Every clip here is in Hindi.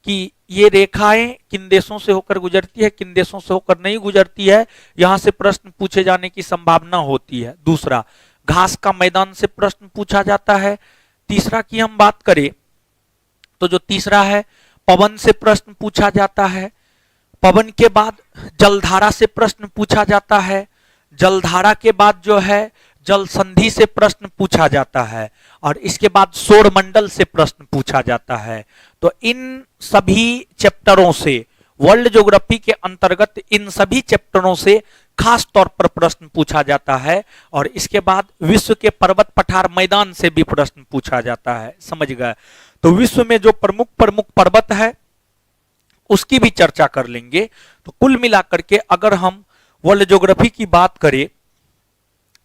कि ये रेखाएं किन देशों से होकर गुजरती है, किन देशों से होकर नहीं गुजरती है, यहां से प्रश्न पूछे जाने की संभावना होती है। दूसरा, घास का मैदान से प्रश्न पूछा जाता है। तीसरा की हम बात करें तो जो तीसरा है, पवन से प्रश्न पूछा जाता है। पवन के बाद जलधारा से प्रश्न पूछा जाता है। जलधारा के बाद जो है जल संधि से प्रश्न पूछा जाता है, और इसके बाद सौर मंडल से प्रश्न पूछा जाता है। तो इन सभी चैप्टरों से, वर्ल्ड ज्योग्राफी के अंतर्गत इन सभी चैप्टरों से खास तौर पर प्रश्न पूछा जाता है। और इसके बाद विश्व के पर्वत पठार मैदान से भी प्रश्न पूछा जाता है। समझ गए? तो विश्व में जो प्रमुख प्रमुख पर्वत है उसकी भी चर्चा कर लेंगे। तो कुल मिलाकर के अगर हम वर्ल्ड ज्योग्राफी की बात करें,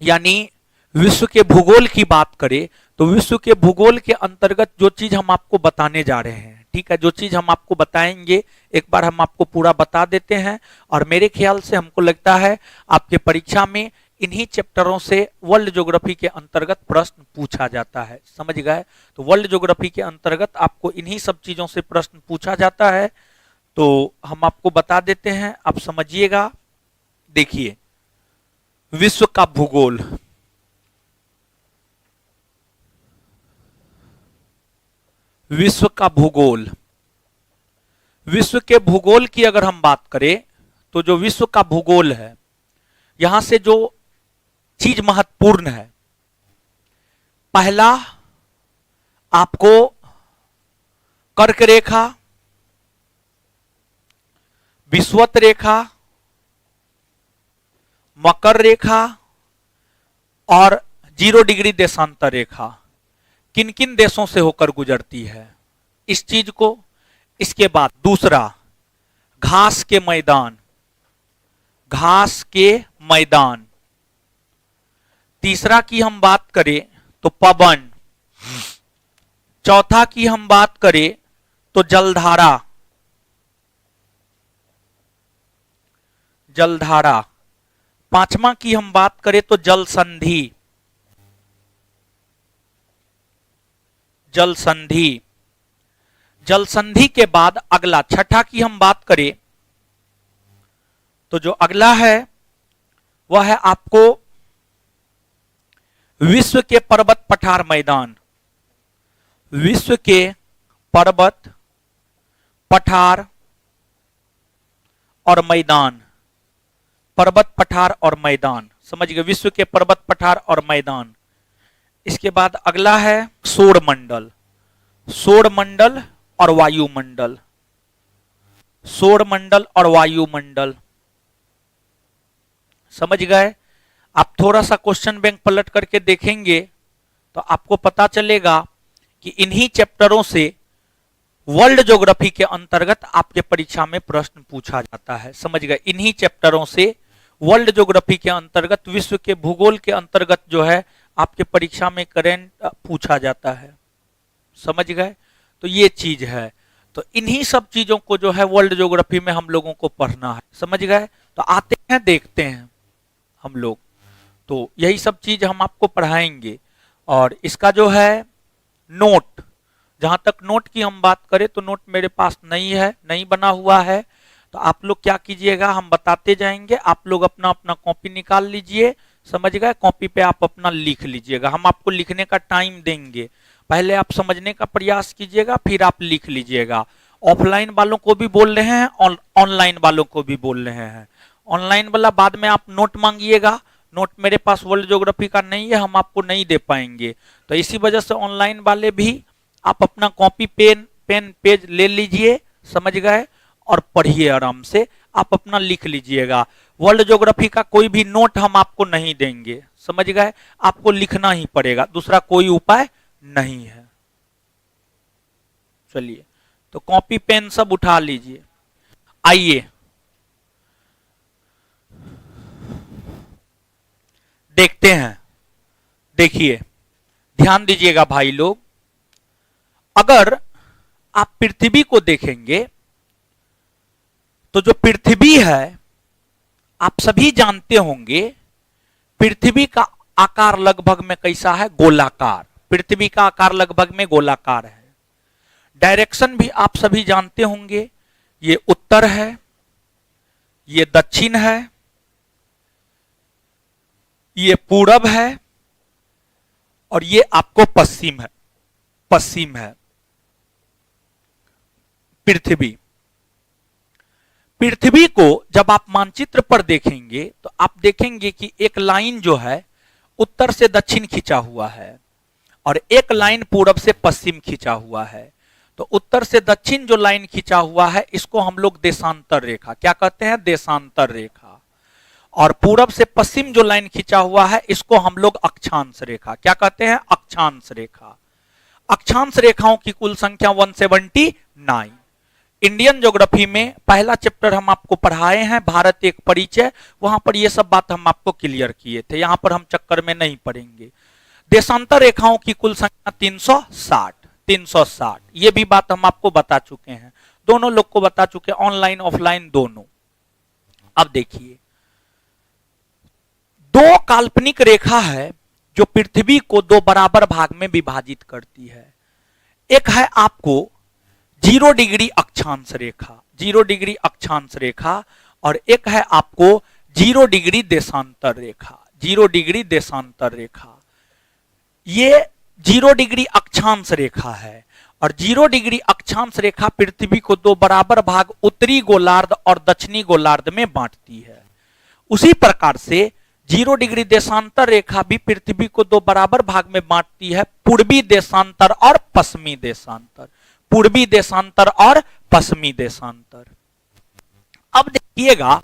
यानी विश्व के भूगोल की बात करें, तो विश्व के भूगोल के अंतर्गत जो चीज हम आपको बताने जा रहे हैं, ठीक है, जो चीज हम आपको बताएंगे एक बार हम आपको पूरा बता देते हैं। और मेरे ख्याल से हमको लगता है आपके परीक्षा में इन्हीं चैप्टरों से वर्ल्ड ज्योग्राफी के अंतर्गत प्रश्न पूछा जाता है। समझ गए? तो वर्ल्ड ज्योग्राफी के अंतर्गत आपको इन्हीं सब चीजों से प्रश्न पूछा जाता है। तो हम आपको बता देते हैं, आप समझिएगा। देखिए, विश्व का भूगोल, विश्व का भूगोल, विश्व के भूगोल की अगर हम बात करें तो जो विश्व का भूगोल है, यहां से जो चीज महत्वपूर्ण है, पहला आपको कर्क रेखा, विषुवत रेखा, मकर रेखा और 0 डिग्री देशांतर रेखा किन किन देशों से होकर गुजरती है, इस चीज को। इसके बाद दूसरा, घास के मैदान, घास के मैदान। तीसरा की हम बात करें तो पवन। चौथा की हम बात करें तो जलधारा, जलधारा। पांचवा की हम बात करें तो जल संधि, जल संधि। जल संधि के बाद अगला छठा की हम बात करें तो जो अगला है वह है आपको विश्व के पर्वत पठार मैदान, विश्व के पर्वत पठार और मैदान, पर्वत पठार और मैदान। समझ गए? विश्व के पर्वत पठार और मैदान। इसके बाद अगला है सौर मंडल, सौर मंडल और वायुमंडल, सौर मंडल और वायुमंडल। समझ गए? आप थोड़ा सा क्वेश्चन बैंक पलट करके देखेंगे तो आपको पता चलेगा कि इन्हीं चैप्टरों से वर्ल्ड ज्योग्राफी के अंतर्गत आपके परीक्षा में प्रश्न पूछा जाता है। समझ गए? इन्हीं चैप्टरों से वर्ल्ड ज्योग्राफी के अंतर्गत, विश्व के भूगोल के अंतर्गत जो है आपके परीक्षा में करंट पूछा जाता है। समझ गए? तो ये चीज है। तो इन्हीं सब चीजों को जो है वर्ल्ड ज्योग्राफी में हम लोगों को पढ़ना है। समझ गए? तो आते हैं, देखते हैं हम लोग। तो यही सब चीज हम आपको पढ़ाएंगे। और इसका जो है नोट, जहां तक नोट की हम बात करें तो नोट मेरे पास नहीं है, नहीं बना हुआ है। तो आप लोग क्या कीजिएगा, हम बताते जाएंगे, आप लोग अपना अपना कॉपी निकाल लीजिए। समझ गए? कॉपी पे आप अपना लिख लीजिएगा, हम आपको लिखने का टाइम देंगे। पहले आप समझने का प्रयास कीजिएगा, फिर आप लिख लीजिएगा। ऑफलाइन वालों को भी बोल रहे हैं, ऑनलाइन वालों को भी बोल रहे हैं। ऑनलाइन वाला बाद में आप नोट मांगिएगा, नोट मेरे पास वर्ल्ड ज्योग्राफी का नहीं है, हम आपको नहीं दे पाएंगे। तो इसी वजह से ऑनलाइन वाले भी आप अपना कॉपी पेन पेज ले लीजिए। समझ गए? और पढ़िए आराम से, आप अपना लिख लीजिएगा। वर्ल्ड ज्योग्राफी का कोई भी नोट हम आपको नहीं देंगे। समझ गए? आपको लिखना ही पड़ेगा, दूसरा कोई उपाय नहीं है। चलिए, तो कॉपी पेन सब उठा लीजिए। आइए देखते हैं। देखिए, ध्यान दीजिएगा भाई लोग, अगर आप पृथ्वी को देखेंगे तो जो पृथ्वी है आप सभी जानते होंगे, पृथ्वी का आकार लगभग में कैसा है? गोलाकार। पृथ्वी का आकार लगभग में गोलाकार है। डायरेक्शन भी आप सभी जानते होंगे, ये उत्तर है, ये दक्षिण है, ये पूरब है और ये आपको पश्चिम है, पश्चिम है। पृथ्वी, पृथ्वी को जब आप मानचित्र पर देखेंगे तो आप देखेंगे कि एक लाइन जो है उत्तर से दक्षिण खींचा हुआ है और एक लाइन पूरब से पश्चिम खींचा हुआ है। तो उत्तर से दक्षिण जो लाइन खींचा हुआ है इसको हम लोग देशांतर रेखा क्या कहते हैं, देशांतर रेखा। और पूरब से पश्चिम जो लाइन खींचा हुआ है इसको हम लोग अक्षांश रेखा क्या कहते हैं, अक्षांश रेखा। अक्षांश रेखाओं की कुल संख्या 179। इंडियन ज्योग्राफी में पहला चैप्टर हम आपको पढ़ाए हैं, भारत एक परिचय, वहां पर ये सब बात हम आपको क्लियर किए थे, यहां पर हम चक्कर में नहीं पढ़ेंगे। देशांतर रेखाओं की कुल संख्या 360, 360 ये भी बात हम आपको बता चुके हैं, दोनों लोग को बता चुके, ऑनलाइन ऑफलाइन दोनों। अब देखिए, दो काल्पनिक रेखा है जो पृथ्वी को दो बराबर भाग में विभाजित करती है। एक है आपको 0 डिग्री अक्षांश रेखा, 0 डिग्री अक्षांश रेखा, और एक है आपको 0 डिग्री देशांतर रेखा, 0 डिग्री देशांतर रेखा। ये 0 डिग्री अक्षांश रेखा है और 0 डिग्री अक्षांश रेखा पृथ्वी को दो बराबर भाग उत्तरी गोलार्ध और दक्षिणी गोलार्ध में बांटती है। उसी प्रकार से 0 डिग्री देशांतर रेखा भी पृथ्वी को दो बराबर भाग में बांटती है, पूर्वी देशांतर और पश्चिमी देशांतर, पूर्वी देशांतर और पश्चिमी देशांतर। अब देखिएगा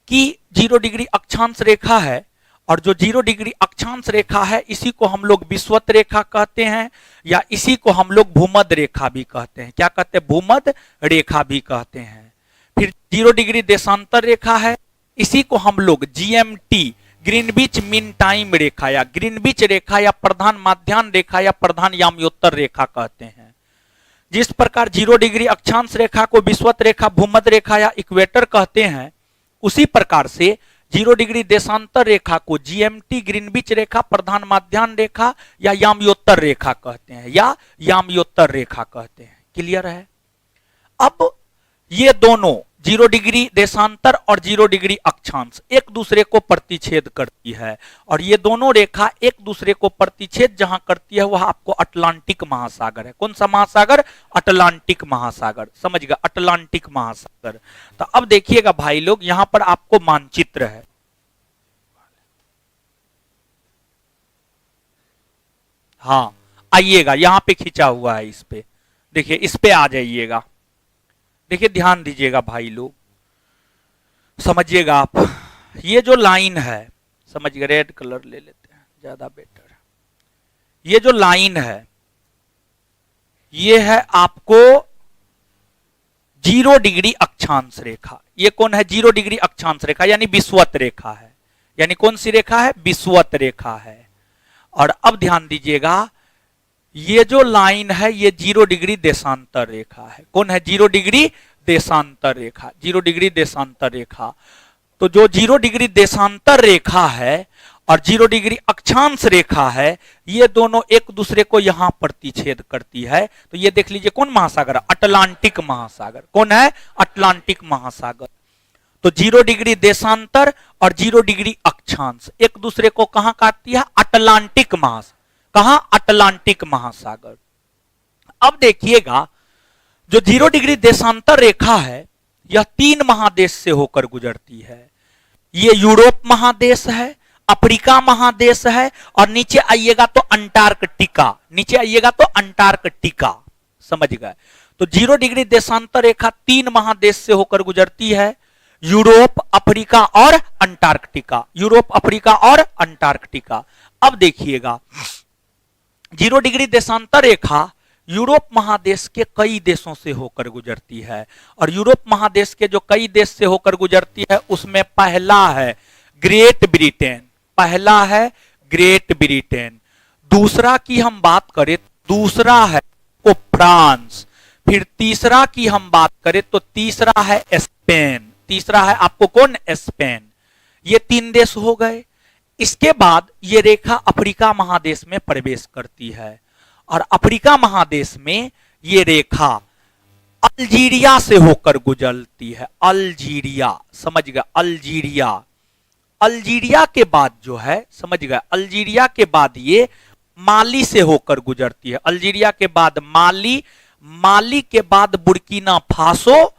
कि 0 डिग्री अक्षांश रेखा है और जो 0 डिग्री अक्षांश रेखा है इसी को हम लोग विषुवत रेखा कहते हैं या इसी को हम लोग भूमध्य रेखा भी कहते हैं। क्या कहते हैं, भूमध्य रेखा भी कहते हैं। फिर 0 डिग्री देशांतर रेखा है, इसी को हम लोग GMT ग्रीनविच मीन टाइम रेखा या ग्रीनविच रेखा या प्रधान माध्याह्न रेखा या प्रधान याम्योत्तर रेखा कहते हैं। जिस प्रकार 0 डिग्री अक्षांश रेखा को विषुवत रेखा, भूमध्य रेखा या इक्वेटर कहते हैं, उसी प्रकार से 0 डिग्री देशांतर रेखा को GMT ग्रीनविच रेखा, प्रधान माध्याह्न रेखा या याम्योत्तर रेखा कहते हैं या याम्योत्तर रेखा कहते हैं। क्लियर है? अब ये दोनों 0 डिग्री देशांतर और 0 डिग्री अक्षांश एक दूसरे को प्रतिच्छेद करती है और ये दोनों रेखा एक दूसरे को प्रतिच्छेद जहां करती है वह आपको अटलांटिक महासागर है। कौन सा महासागर? अटलांटिक महासागर। समझ गए, अटलांटिक महासागर। तो अब देखिएगा भाई लोग, यहां पर आपको मानचित्र है, हाँ आइएगा, यहां पे खींचा हुआ है, इस पे देखिए, इस पे आ जाइएगा। देखिए ध्यान दीजिएगा भाई लोग, समझिएगा आप। ये जो लाइन है, समझिए, रेड कलर ले लेते हैं ज्यादा बेटर। ये जो लाइन है ये है आपको 0 डिग्री अक्षांश रेखा। ये कौन है? 0 डिग्री अक्षांश रेखा यानी विषुवत रेखा है। यानी कौन सी रेखा है? विषुवत रेखा है। और अब ध्यान दीजिएगा, ये जो लाइन है ये 0 डिग्री देशांतर रेखा है। कौन है? 0 डिग्री देशांतर रेखा, 0 डिग्री देशांतर रेखा। तो जो 0 डिग्री देशांतर रेखा है और 0 डिग्री अक्षांश रेखा है, ये दोनों एक दूसरे को यहां प्रतिच्छेद करती है। तो ये देख लीजिए कौन महासागर? अटलांटिक महासागर। कौन है? अटलांटिक महासागर। तो 0 डिग्री देशांतर और 0 डिग्री अक्षांश एक दूसरे को कहां काटती है? अटलांटिक महासागर। कहां? अटलांटिक महासागर। अब देखिएगा, जो 0 डिग्री देशांतर रेखा है यह 3 महादेश से होकर गुजरती है। ये यूरोप महादेश है, अफ्रीका महादेश है और नीचे आइएगा तो अंटार्कटिका, नीचे आइएगा तो अंटार्कटिका। समझ गए? तो 0 डिग्री देशांतर रेखा 3 महादेश से होकर गुजरती है, यूरोप, अफ्रीका और अंटार्कटिका, यूरोप, अफ्रीका और अंटार्कटिका। अब देखिएगा, 0 डिग्री देशांतर रेखा यूरोप महादेश के कई देशों से होकर गुजरती है और यूरोप महादेश के जो कई देश से होकर गुजरती है उसमें पहला है ग्रेट ब्रिटेन, पहला है ग्रेट ब्रिटेन। दूसरा की हम बात करें, दूसरा है तो फ्रांस। फिर तीसरा की हम बात करें तो तीसरा है स्पेन, तीसरा है आपको कौन? स्पेन। ये 3 देश हो गए। इसके बाद ये रेखा अफ्रीका महादेश में प्रवेश करती है और अफ्रीका महादेश में ये रेखा अल्जीरिया से होकर गुजरती है। अल्जीरिया, समझ गए, अल्जीरिया। अल्जीरिया के बाद जो है, समझ गए, अल्जीरिया के बाद ये माली से होकर गुजरती है। अल्जीरिया के बाद माली, माली के बाद बुर्किना फासो,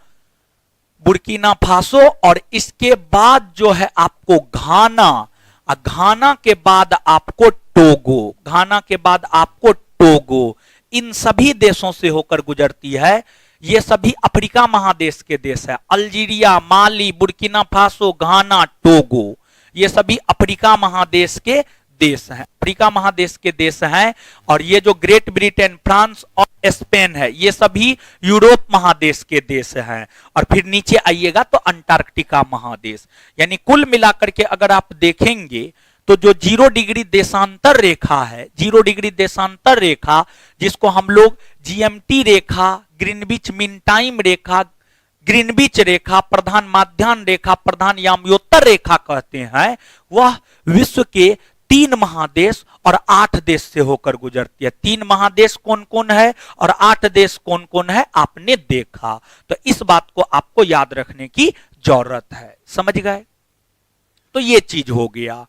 बुर्किना फासो, और इसके बाद जो है आपको घाना, घाना के बाद आपको टोगो, घाना के बाद आपको टोगो। इन सभी देशों से होकर गुजरती है। ये सभी अफ्रीका महादेश के देश है। अल्जीरिया, माली, बुर्किना फासो, घाना, टोगो, ये सभी अफ्रीका महादेश के देश हैं, अफ्रीका महादेश के देश हैं। और ये जो ग्रेट ब्रिटेन, फ्रांस और स्पेन है, ये सभी यूरोप महादेश के देश हैं। और फिर नीचे आइएगा तो अंटार्कटिका महादेश। यानी कुल मिलाकर के अगर आप देखेंगे तो जो 0 डिग्री देशांतर रेखा है, 0 डिग्री देशांतर रेखा, जिसको हम लोग जीएमटी रेखा, ग्रीनविच मीन टाइम रेखा, ग्रीनविच रेखा, प्रधान माध्यान्ह रेखा, प्रधान यामयोत्तर रेखा कहते हैं, वह विश्व के 3 महादेश और 8 देश से होकर गुजरती है। 3 महादेश कौन कौन है और 8 देश कौन कौन है, आपने देखा। तो इस बात को आपको याद रखने की जरूरत है, समझ गए। तो ये चीज हो गया।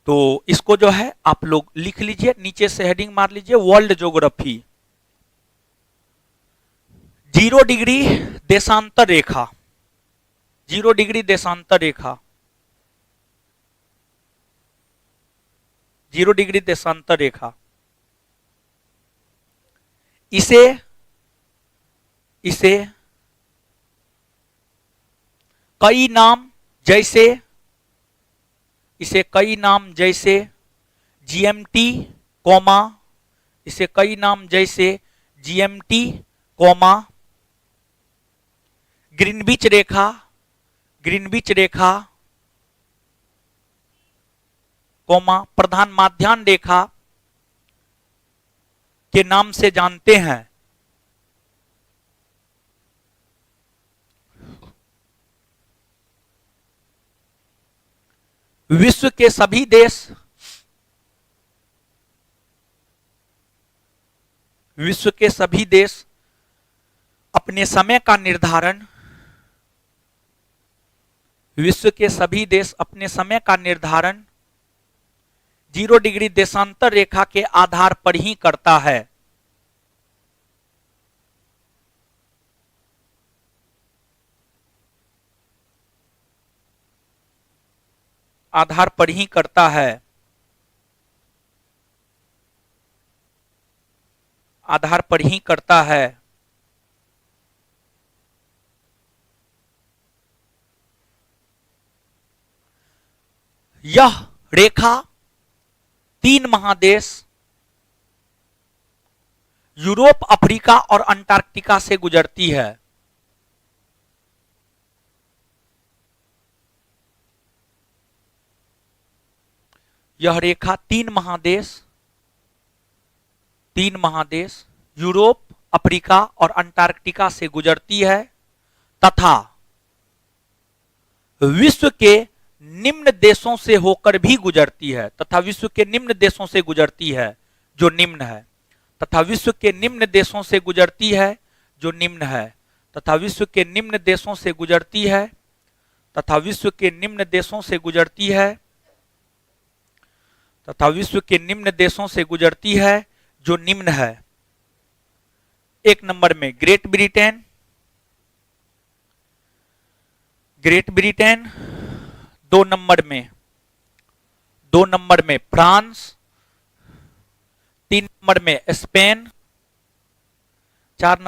तो इसको जो है आप लोग लिख लीजिए, नीचे से हेडिंग मार लीजिए, वर्ल्ड ज्योग्राफी। 0 डिग्री देशांतर रेखा, 0 डिग्री देशांतर रेखा, 0 डिग्री देशांतर रेखा, इसे कई नाम जैसे, इसे कई नाम जैसे जीएमटी कॉमा, इसे कई नाम जैसे जीएमटी कॉमा, ग्रीनविच रेखा, ग्रीनविच रेखा कॉमा, प्रधान माध्यान्ह रेखा के नाम से जानते हैं। विश्व के सभी देश, विश्व के सभी देश अपने समय का निर्धारण, विश्व के सभी देश अपने समय का निर्धारण 0 डिग्री देशांतर रेखा के आधार पर ही करता है। आधार पर ही करता है, आधार पर ही करता है। यह रेखा 3 महादेश यूरोप, अफ्रीका और अंटार्कटिका से गुजरती है। यह रेखा 3 महादेश यूरोप, अफ्रीका और अंटार्कटिका से गुजरती है तथा विश्व के निम्न देशों से होकर भी गुजरती है, तथा विश्व के निम्न देशों से गुजरती है जो निम्न है, तथा विश्व के निम्न देशों से गुजरती है जो निम्न है, तथा विश्व के निम्न देशों से गुजरती है, तथा विश्व के निम्न देशों से गुजरती है, तथा विश्व के निम्न देशों से गुजरती है जो निम्न है। 1 नंबर में great Britain, great Britain, 2 number में फ्रांस, 3 नंबर में स्पेन, 4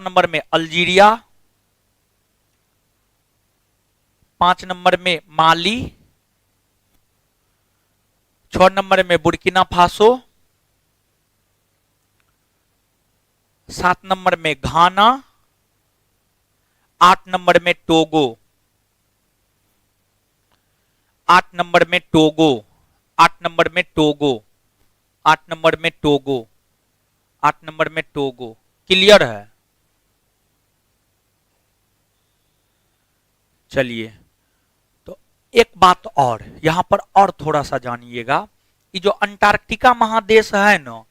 नंबर में अल्जीरिया, 5 नंबर में माली, 6 नंबर में बुर्किना फासो, 7 नंबर में घाना, 8 नंबर में टोगो, 8 नंबर में टोगो, 8 नंबर में टोगो, 8 नंबर में टोगो, 8 नंबर में टोगो। क्लियर है? चलिए, तो एक बात और यहां पर और थोड़ा सा जानिएगा, ये जो अंटार्कटिका महादेश है ना,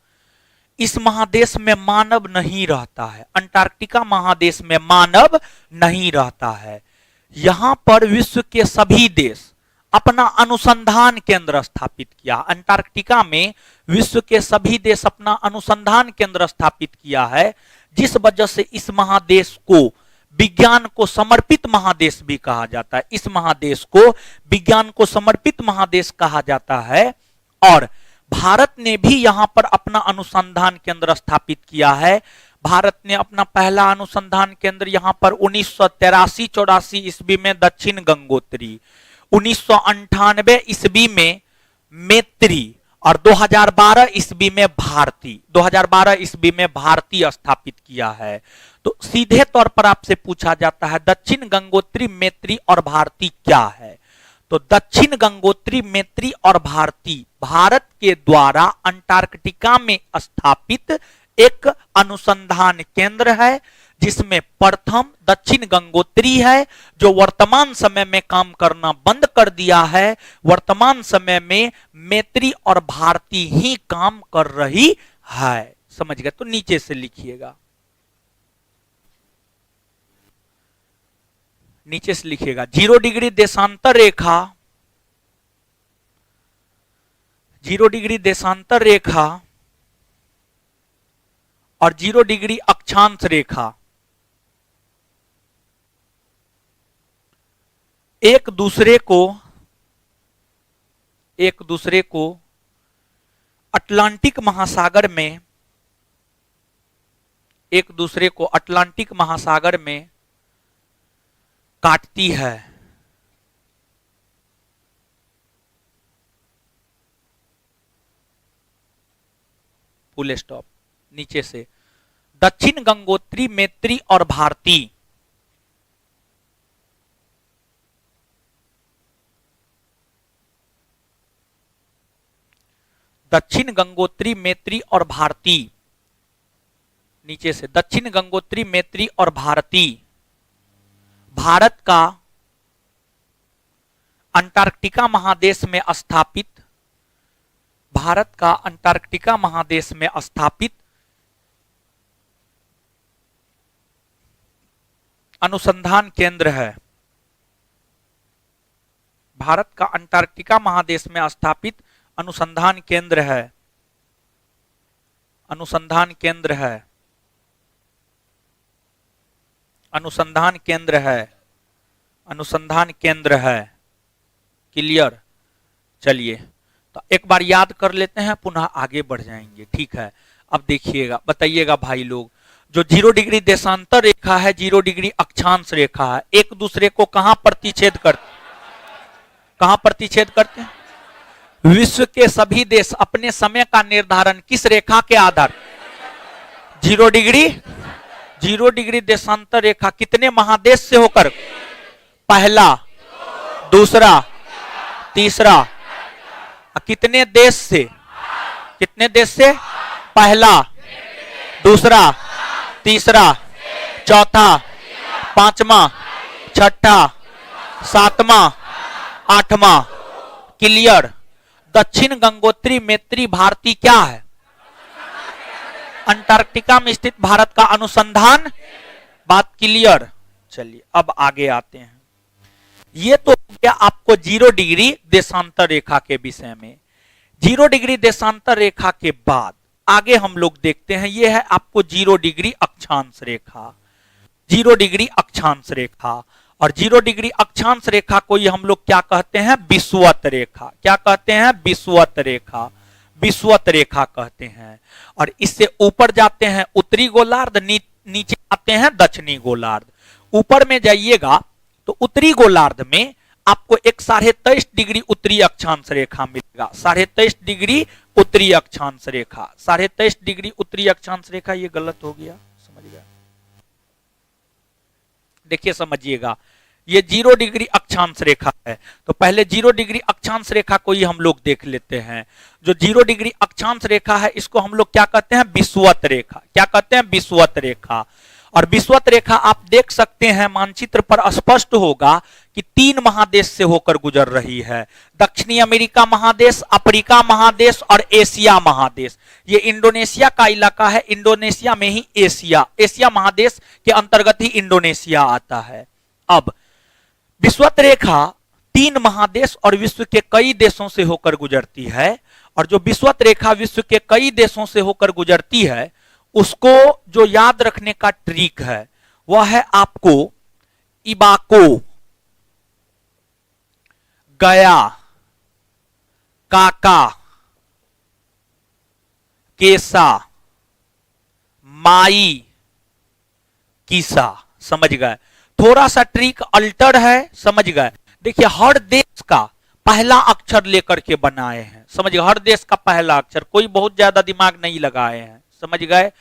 इस महादेश में मानव नहीं रहता है, अंटार्कटिका महादेश में मानव नहीं रहता है। यहां पर विश्व के सभी देश अपना अनुसंधान केंद्र स्थापित किया। अंटार्कटिका में विश्व के सभी देश अपना अनुसंधान केंद्र स्थापित किया है, जिस वजह से इस महादेश को विज्ञान को समर्पित महादेश भी कहा जाता है। इस महादेश को विज्ञान को समर्पित महादेश कहा जाता है। और भारत ने भी यहां पर अपना अनुसंधान केंद्र स्थापित किया है। भारत ने अपना पहला अनुसंधान केंद्र यहां पर 1983-84 ईस्वी में दक्षिण गंगोत्री, 1998 ईस्वी में मैत्री और 2012 ईस्वी में भारती स्थापित किया है। तो सीधे तौर पर आपसे पूछा जाता है दक्षिण गंगोत्री, मैत्री और भारती क्या है? तो दक्षिण गंगोत्री, मैत्री और भारती भारत के द्वारा अंटार्कटिका में स्थापित एक अनुसंधान केंद्र है, जिसमें प्रथम दक्षिण गंगोत्री है, जो वर्तमान समय में काम करना बंद कर दिया है। वर्तमान समय में मैत्री और भारती ही काम कर रही है। समझ गए? तो नीचे से लिखिएगा, नीचे से लिखिएगा 0 डिग्री देशांतर रेखा, 0 डिग्री देशांतर रेखा और 0 डिग्री अक्षांश रेखा एक दूसरे को अटलांटिक महासागर में, एक दूसरे को अटलांटिक महासागर में काटती है। Full stop. नीचे से दक्षिण गंगोत्री, मैत्री और भारती दक्षिण गंगोत्री, मैत्री और भारती, नीचे से दक्षिण गंगोत्री, मैत्री और भारती भारत का अंटार्कटिका महादेश में स्थापित, भारत का अंटार्कटिका महादेश में स्थापित अनुसंधान केंद्र है। भारत का अंटार्कटिका महादेश में स्थापित अनुसंधान केंद्र है, अनुसंधान केंद्र है, अनुसंधान केंद्र है, अनुसंधान केंद्र है। क्लियर? चलिए तो एक बार याद कर लेते हैं, पुनः आगे बढ़ जाएंगे। ठीक है, अब देखिएगा, बताइएगा भाई लोग, जो 0 डिग्री देशांतर रेखा है, 0 डिग्री अक्षांश रेखा है, एक दूसरे को कहां प्रतिच्छेद करते, कहां प्रतिच्छेद करते हैं? विश्व के सभी देश अपने समय का निर्धारण किस रेखा के आधार? 0 डिग्री, 0 डिग्री देशांतर रेखा कितने महादेश से होकर? पहला, दूसरा, तीसरा। कितने देश से? कितने देश से? पहला, दूसरा, तीसरा, चौथा, पांचवा, छठा, सातवां, आठवां। क्लियर? दक्षिण गंगोत्री, मैत्री, भारती क्या है? अंटार्कटिका में स्थित भारत का अनुसंधान। बात क्लियर? चलिए अब आगे आते हैं। ये तो हो गया आपको 0 डिग्री देशांतर रेखा के विषय में। 0 डिग्री देशांतर रेखा के बाद आगे हम लोग देखते हैं, ये है आपको 0 डिग्री अक्षांश रेखा। 0 डिग्री अक्षांश रेखा, और 0 डिग्री अक्षांश रेखा को ये हम लोग क्या कहते हैं? विषुवत रेखा। क्या कहते हैं? विषुवत रेखा, विषुवत रेखा कहते हैं। और इससे ऊपर जाते हैं उत्तरी गोलार्ध, नीचे आते हैं दक्षिणी गोलार्ध। ऊपर में जाइएगा तो उत्तरी गोलार्ध में आपको एक 23.5 डिग्री उत्तरी अक्षांश रेखा मिलेगा। 23.5 डिग्री उत्तरी अक्षांश रेखा, 23.5 डिग्री उत्तरी अक्षांश रेखा। ये गलत हो गया, समझ गया? देखिए समझिएगा, ये 0 डिग्री अक्षांश रेखा है। तो पहले 0 डिग्री अक्षांश रेखा को ही हम लोग देख लेते हैं। जो 0 डिग्री अक्षांश रेखा है, इसको हम लोग क्या कहते हैं? विषुवत रेखा। क्या कहते हैं? विषुवत रेखा। और विषुवत रेखा आप देख सकते हैं, मानचित्र पर स्पष्ट होगा कि 3 महादेश से होकर गुजर रही है। दक्षिणी अमेरिका महादेश, अफ्रीका महादेश और एशिया महादेश। ये इंडोनेशिया का इलाका है, इंडोनेशिया में ही एशिया महादेश के अंतर्गत ही इंडोनेशिया आता है। अब विषुवत रेखा 3 महादेश और विश्व के कई देशों से होकर गुजरती है, और जो विषुवत रेखा विश्व के कई देशों से होकर गुजरती है उसको जो याद रखने का ट्रिक है वह है आपको इबाको, गया, काका, केसा, माई, कीसा। समझ गए? थोड़ा सा ट्रिक अल्टर है, समझ गए? देखिए हर देश का पहला अक्षर लेकर के बनाए हैं, समझ गए? हर देश का पहला अक्षर, कोई बहुत ज्यादा दिमाग नहीं लगाए हैं, समझ गए?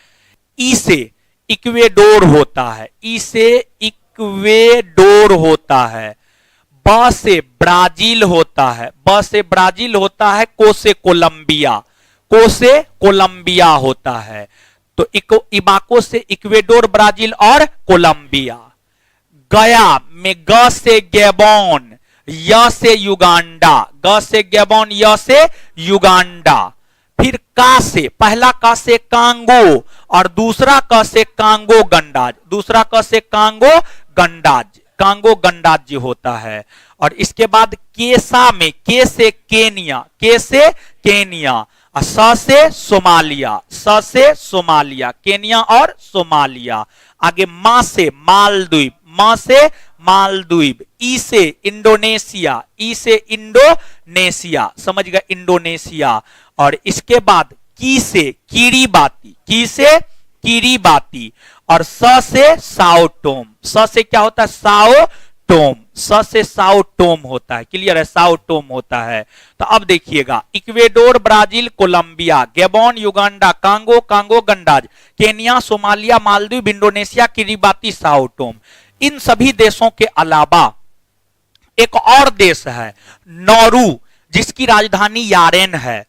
ई से इक्वेडोर होता है, ई से इक्वेडोर होता है। ब से ब्राजील होता है, ब से ब्राजील होता है। को से कोलंबिया, को से कोलंबिया होता है। तो इबाको से इक्वेडोर, ब्राजील और कोलंबिया। गया में ग से गैबोन, य से युगांडा, ग से गैबोन, य से युगांडा। फिर का से, पहला का से कांगो और दूसरा का से कांगो गंडाज, दूसरा का से कांगो गंडाज, कांगो गंडाज होता है। और इसके बाद केसा में के से केनिया, के से केनिया, स से सोमालिया, स से सोमालिया, केनिया और सोमालिया। आगे मा से मालदीव, मा से मालदीव। ई से इंडोनेशिया, ई से इंडोनेशिया, समझ गए? इंडोनेशिया। और इसके बाद की से किरीबाती, की से किरीबाती। और स से साओ टोम, स से क्या होता है? साओ टोम, स से साओ टोम होता है। क्लियर है? साओ टोम होता है। तो अब देखिएगा, Ecuador, Brazil, Colombia, Gabon, Uganda, Congo, Congo गंडाज, Kenya, Somalia, Maldives, Indonesia, Kiribati, Sao Tome. इन सभी देशों के अलावा एक और देश है नौरू, जिसकी राजधानी यारेन है।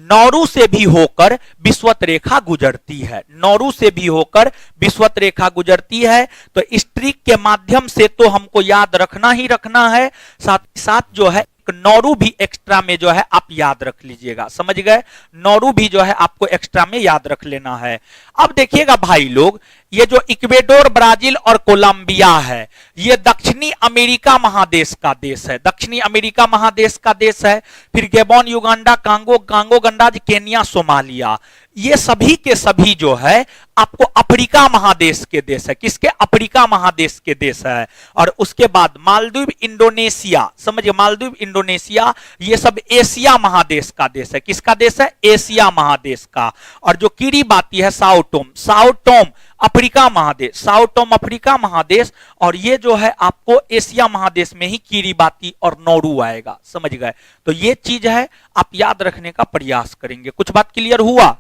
नौरू से भी होकर विषुवत रेखा गुजरती है, नौरू से भी होकर विषुवत रेखा गुजरती है। तो इस ट्रिक के माध्यम से तो हमको याद रखना ही रखना है, साथ ही साथ जो है नौरू भी एक्स्ट्रा में जो है आप याद रख लीजिएगा, समझ गए? नौरू भी जो है आपको एक्स्ट्रा में याद रख लेना है। अब देखिएगा भाई लोग, ये जो इक्वेडोर, ब्राजील और कोलंबिया है, ये दक्षिणी अमेरिका महादेश का देश है, दक्षिणी अमेरिका महादेश का देश है। फिर गैबोन, युगांडा, कांगो, कांगो गंडाज, केनिया, सोमालिया, ये सभी के सभी जो है आपको अफ्रीका महादेश के देश है। किसके? अफ्रीका महादेश के देश है। और उसके बाद मालदीव, इंडोनेशिया, समझिए? मालदीव, इंडोनेशिया, ये सब एशिया महादेश का देश है। किसका देश है? एशिया महादेश का। और जो किरीबाती है Sao Tomé, Sao Tomé Africa महादेश, साओ टोम अफ्रीका महादेश। और ये जो है आपको एशिया महादेश में ही किरीबाती और नौरू आएगा, समझ गए? तो ये चीज है, आप याद रखने का प्रयास करेंगे। कुछ बात क्लियर हुआ?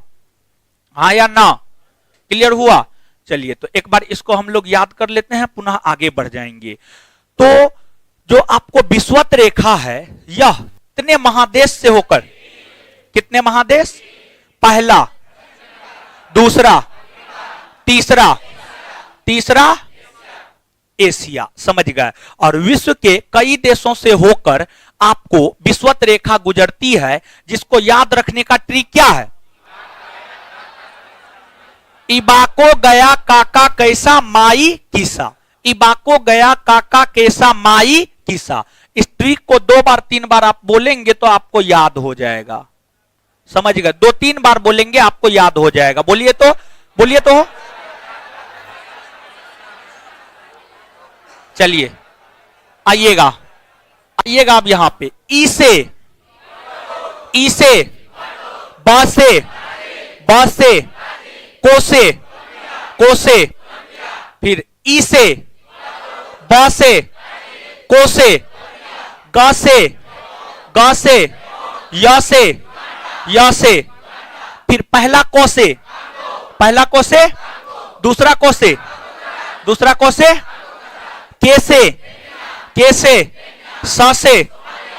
हाँ या ना? क्लियर हुआ? चलिए, तो एक बार इसको हम लोग याद कर लेते हैं, पुनः आगे बढ़ जाएंगे। तो जो आपको विषुवत रेखा है, यह कितने महादेश से होकर, कितने महादेश? पहला, दूसरा, तीसरा, तीसरा एशिया, समझ गए? और विश्व के कई देशों से होकर आपको विषुवत रेखा गुजरती है, जिसको याद रखने का ट्रिक क्या है? इबाको, गया, काका, कैसा, माई, कीसा। इबाको, गया, काका, कैसा, माई, कीसा। इस ट्रिक को 2 बार 3 बार आप बोलेंगे तो आपको याद हो जाएगा, समझ गए? 2-3 बार बोलेंगे आपको याद हो जाएगा। बोलिए तो, बोलिए तो। चलिए आइएगा, आइएगा अब यहां पे। ई से, ई से, ब से, ब से, को से, को से, फिर ई से, ब से, को से, ग से, ग से, य से, य से, फिर पहला को से, पहला को से, दूसरा को से, दूसरा को से, के से, के से, स से,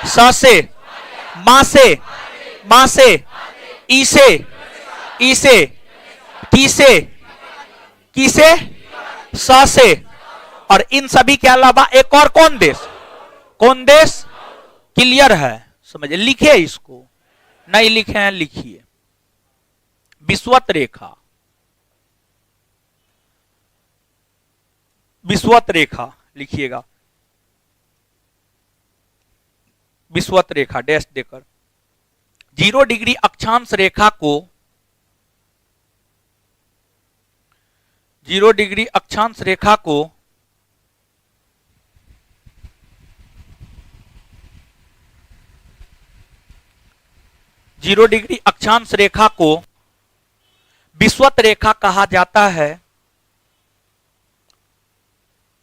स से, मा से, मा से, ई से, ई से, की से, की से, स से। और इन सभी के अलावा एक और कौन देश? कौन देश? क्लियर है? समझे? लिखे इसको, नहीं लिखे हैं लिखिए। विषुवत रेखा, विषुवत रेखा लिखिएगा, विषुवत रेखा डैश देकर 0 डिग्री अक्षांश रेखा को 0 डिग्री अक्षांश रेखा को 0 डिग्री अक्षांश रेखा को विषुवत रेखा कहा जाता है।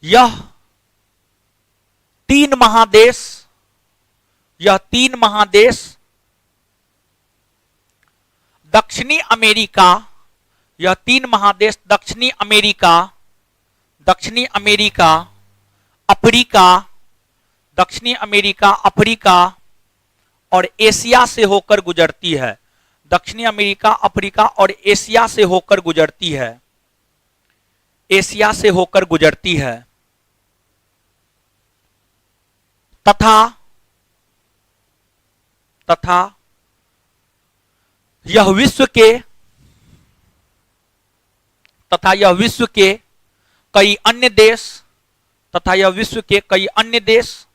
यह 3 महादेश, यह 3 महादेश दक्षिणी अमेरिका, यह 3 महादेश दक्षिणी अमेरिका, दक्षिणी अमेरिका, अफ्रीका, दक्षिणी अमेरिका, अफ्रीका और एशिया से होकर गुजरती है। दक्षिणी अमेरिका, अफ्रीका और एशिया से होकर गुजरती है, एशिया से होकर गुजरती है तथा यह विश्व के कई अन्य देश तथा यह विश्व के कई अन्य देश,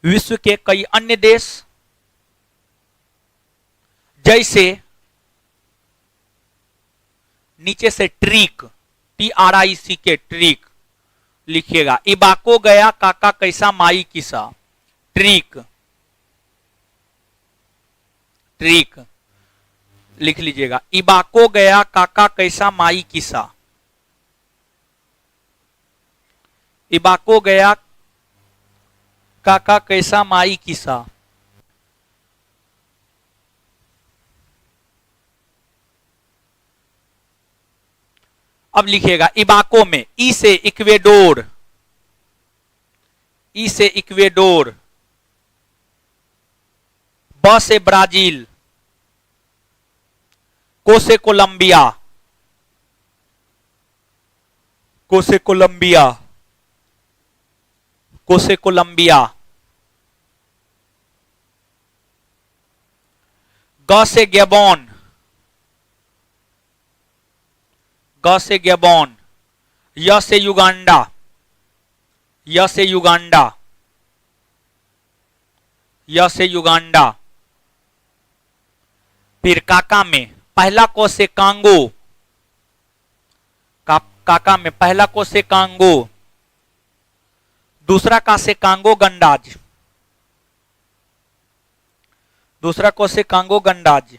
विश्व के कई अन्य देश जैसे नीचे से ट्रीक, TRIC ट्रीक लिखिएगा, इबाको गया काका कैसा माई किसा, ट्रीक, ट्रीक लिख लीजिएगा, इबाको गया काका कैसा माई किसा, इबाको गया काका कैसा माई किसा। अब लिखिएगा इबाको में ई से इक्वेडोर, ई से इक्वेडोर, ब से ब्राजील, को से कोलंबिया, को से कोलंबिया, को से कोलंबिया, ग से गैबोन, ग से गैबोन, य से युगांडा, य से युगांडा, य से युगांडा। फिर काका में पहला को से कांगो, काका में पहला को से कांगो, दूसरा का से कांगो गंडाज, दूसरा को से कांगो गंडाज।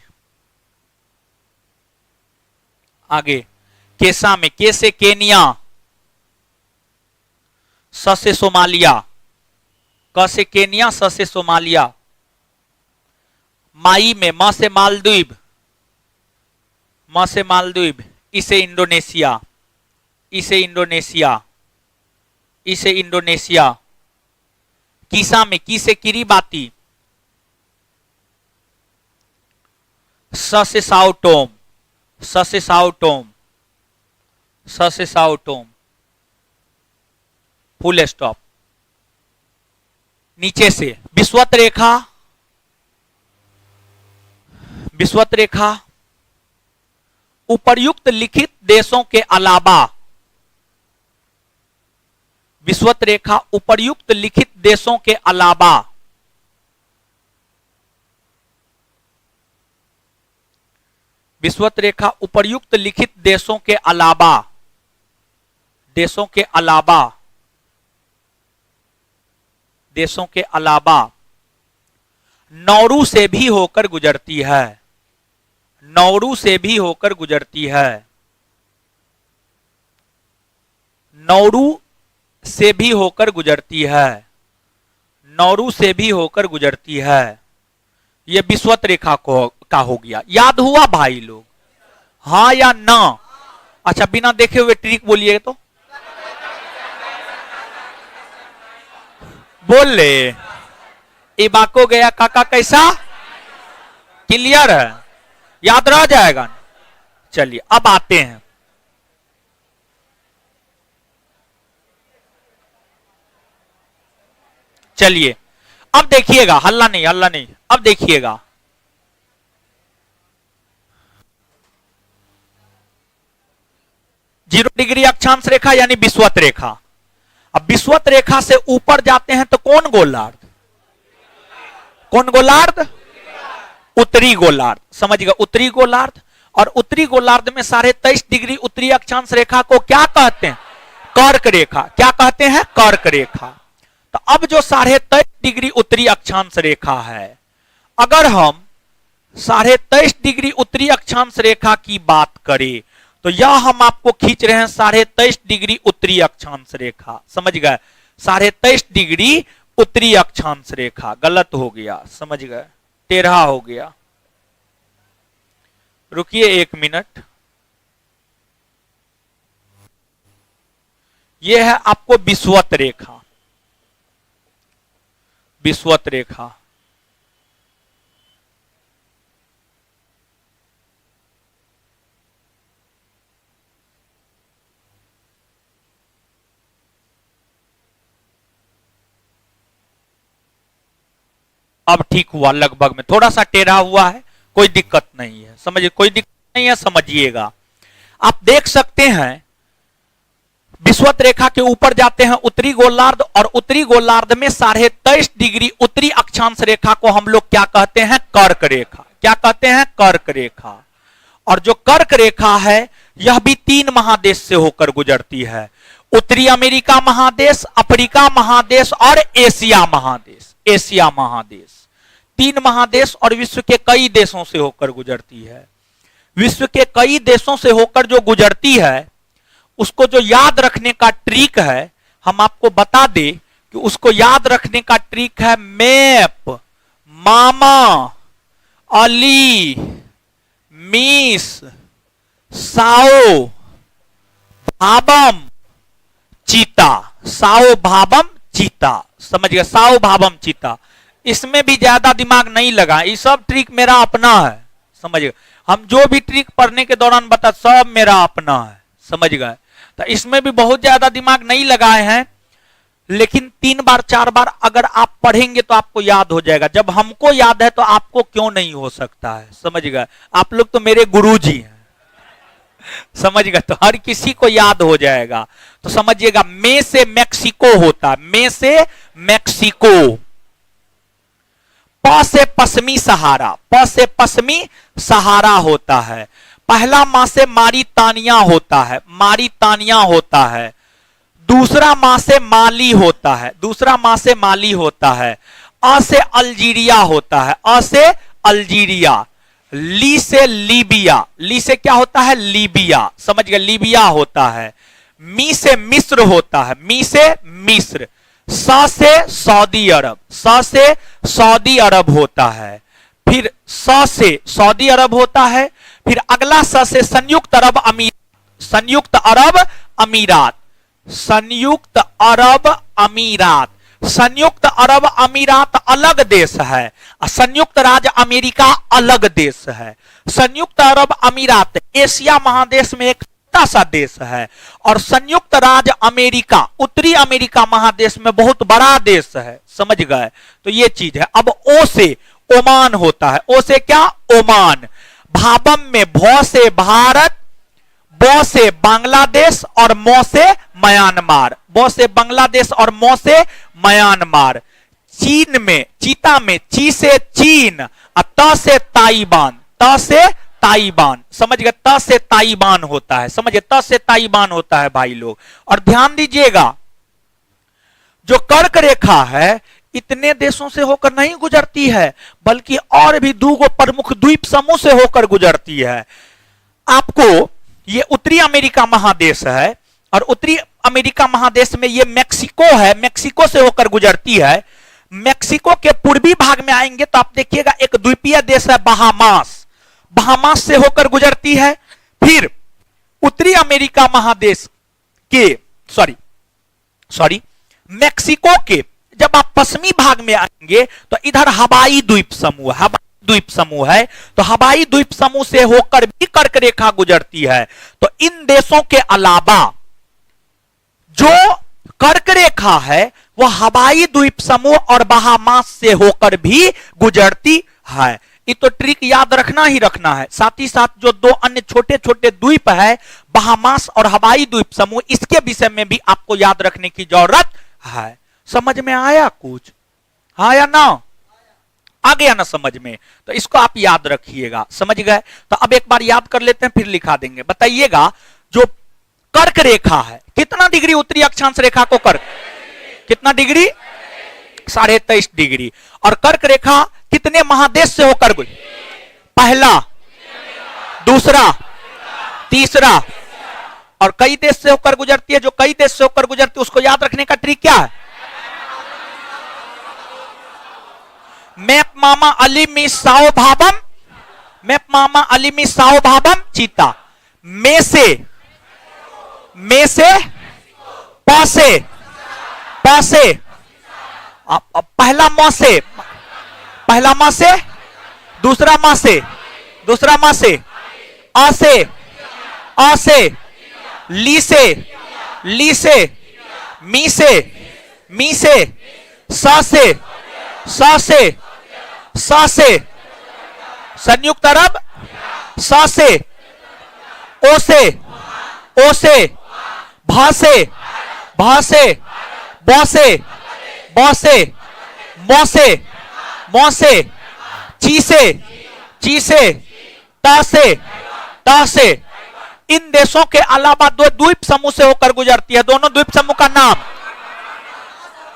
आगे केसा में के से केनिया, स से सोमालिया, क से केनिया, स से सोमालिया। माई में म से मालदीव, म से मालदीव, इसे इंडोनेशिया, इसे इंडोनेशिया, इसे इंडोनेशिया। कीसा में की से किरीबाती, स से साओटोम, स से साओटोम, स से साओटोम, फुल स्टॉप। नीचे से विषुवत रेखा, विषुवत रेखा उपर्युक्त लिखित देशों के अलावा, विषुवत रेखा उपर्युक्त लिखित देशों के अलावा विषुवत रेखा उपर्युक्त लिखित देशों के अलावा, देशों के अलावा, देशों के अलावा नौरू से भी होकर गुजरती है, नौरू से भी होकर गुजरती है, नौरू से भी होकर गुजरती है, नौरू से भी होकर गुजरती है। यह विषुवत रेखा का हो गया। याद हुआ भाई लोग? हाँ या ना? अच्छा बिना देखे हुए ट्रिक बोलिए तो बोल ले। इबाको गया काका कैसा, क्लियर है, याद रह जाएगा। चलिए अब आते हैं, चलिए अब देखिएगा, हल्ला नहीं हल्ला नहीं, अब देखिएगा 0 डिग्री अक्षांश रेखा यानी विषुवत रेखा। अब विषुवत रेखा से ऊपर जाते हैं तो कौन गोलार्ध? कौन गोलार्ध? उत्तरी गोलार्ध। समझिएगा, उत्तरी गोलार्ध। और उत्तरी गोलार्ध में 23.5 डिग्री उत्तरी अक्षांश रेखा को क्या कहते हैं? कर्क रेखा। क्या कहते हैं? कर्क रेखा। तो अब जो 23.5 डिग्री उत्तरी अक्षांश रेखा है, अगर हम 23.5 डिग्री उत्तरी अक्षांश रेखा की बात करें तो यह हम आपको खींच रहे हैं 23.5 डिग्री उत्तरी अक्षांश रेखा। समझ गए? 23.5 डिग्री उत्तरी अक्षांश रेखा। गलत हो गया, समझ गए, टेढ़ा हो गया। रुकिए 1 मिनट। यह है आपको विषुवत रेखा। विषुवत रेखा अब ठीक हुआ लगभग में, थोड़ा सा टेढ़ा हुआ है, कोई दिक्कत नहीं है। समझिए, कोई दिक्कत नहीं है, समझिएगा। आप देख सकते हैं विषुवत रेखा के ऊपर जाते हैं उत्तरी गोलार्ध, और उत्तरी गोलार्ध में 23.5 डिग्री उत्तरी अक्षांश रेखा को हम लोग क्या कहते हैं? कर्क रेखा। क्या कहते हैं? कर्क रेखा। और जो कर्क रेखा है यह भी 3 महादेश से होकर गुजरती है। उत्तरी अमेरिका महादेश, अफ्रीका महादेश और एशिया महादेश। एशिया महादेश 3 महादेश और विश्व के कई देशों से होकर गुजरती है। विश्व के कई देशों से होकर जो गुजरती है उसको जो याद रखने का ट्रिक है, हम आपको बता दें कि उसको याद रखने का ट्रिक है मैप, मामा, अली, मीस, साओ, भाबम, चीता। साओ, भाबम, चीता। समझ गए? साओ, भाबम, चीता। इसमें भी ज्यादा दिमाग नहीं लगा, ये सब ट्रिक मेरा अपना है। समझ गए? हम जो भी ट्रिक पढ़ने के दौरान बता, सब मेरा अपना है। समझ गए? तो इसमें भी बहुत ज्यादा दिमाग नहीं लगाए हैं, लेकिन 3 बार 4 बार अगर आप पढ़ेंगे तो आपको याद हो जाएगा। जब हमको याद है तो आपको क्यों नहीं हो सकता है? समझ गए? आप लोग तो मेरे गुरुजी हैं। समझ गए? तो हर किसी को याद हो जाएगा। तो समझिएगा, में से मैक्सिको होता है। में से मैक्सिको। प से पश्चिमी सहारा। प से पश्चिमी सहारा होता है। पहला माह से मारितानिया होता है। मारितानिया होता है। दूसरा माह से माली होता है। दूसरा माह से माली होता है। अ से अल्जीरिया होता है। अ से अल्जीरिया। ली से लीबिया। ली से क्या होता है? लीबिया। समझ गए? लीबिया होता है। मी से मिस्र होता है। मी से मिस्र। स से सऊदी अरब। स से सऊदी अरब होता है। फिर स से सऊदी अरब होता है। फिर अगला स से संयुक्त अरब अमीरात। संयुक्त अरब अमीरात। संयुक्त अरब अमीरात। संयुक्त अरब अमीरात अलग देश है, संयुक्त राज्य अमेरिका अलग देश है। संयुक्त अरब अमीरात एशिया महादेश में एक छोटा सा देश है, और संयुक्त राज्य अमेरिका उत्तरी अमेरिका महादेश में बहुत बड़ा देश है। समझ गए? तो ये चीज है। अब ओ से ओमान होता है। ओ से क्या? ओमान। भाबम में भ से भारत, ब से बांग्लादेश और मौ से म्यांमार। ब से बांग्लादेश और मौ से म्यांमार। चीन में, चीता में ची से चीन, और त से ताइवान। त से ताइवान। समझ गए? त से ताइवान होता है। समझिए? त से ताइवान होता है भाई लोग। और ध्यान दीजिएगा, जो कर्क रेखा है इतने देशों से होकर नहीं गुजरती है, बल्कि और भी 2 प्रमुख द्वीप समूह से होकर गुजरती है। आपको ये उत्तरी अमेरिका महादेश है, और उत्तरी अमेरिका महादेश में ये मैक्सिको है, मैक्सिको से होकर गुजरती है। मैक्सिको के पूर्वी भाग में आएंगे तो आप देखिएगा एक द्वीपीय देश है बहामास। बहामास से होकर गुजरती है। फिर उत्तरी अमेरिका महादेश के मैक्सिको के जब आप पश्चिमी भाग में आएंगे तो इधर हवाई द्वीप समूह है। द्वीप समूह है, तो हवाई द्वीप समूह से होकर भी कर्क रेखा गुजरती है। तो इन देशों के अलावा जो कर्क रेखा है वह हवाई द्वीप समूह और बहामास से होकर भी गुजरती है। ये तो ट्रिक याद रखना ही रखना है। साथ ही साथ जो दो अन्य छोटे छोटे द्वीप है, बहामास और हवाई द्वीप समूह, इसके विषय में भी आपको याद रखने की जरूरत है। समझ में आया कुछ? हाँ या ना? आ गया ना समझ में? तो इसको आप याद रखिएगा। समझ गए? तो अब एक बार याद कर लेते हैं, फिर लिखा देंगे। बताइएगा, जो कर्क रेखा है, कितना डिग्री उत्तरी अक्षांश रेखा को कर्क, कितना डिग्री? 23.5 डिग्री। और कर्क रेखा कितने महादेश से होकर गुजरती? पहला, दूसरा, तीसरा, और कई देश से होकर गुजरती है। जो कई देश से होकर गुजरती है उसको याद रखने का ट्रिक क्या है? मैप मामा अली मी साओ भाबम, मैप मामा अली मी साओ भाबम चीता। में से पासे पासे, पहला मां से, पहला मां से, दूसरा मां से, दूसरा मां से, आ से, आ से, ली से, ली से, मी से, मी से, सा से, सा से, सा से, संयुक्त अरब, सा से, ओ से, ओ से, भा से, भा से, बौ से, बौ से, मौ से, मौ से, ची से, ची से, ता से, ता से। इन देशों के अलावा दो द्वीप समूह से होकर गुजरती है। दोनों द्वीप समूह का नाम,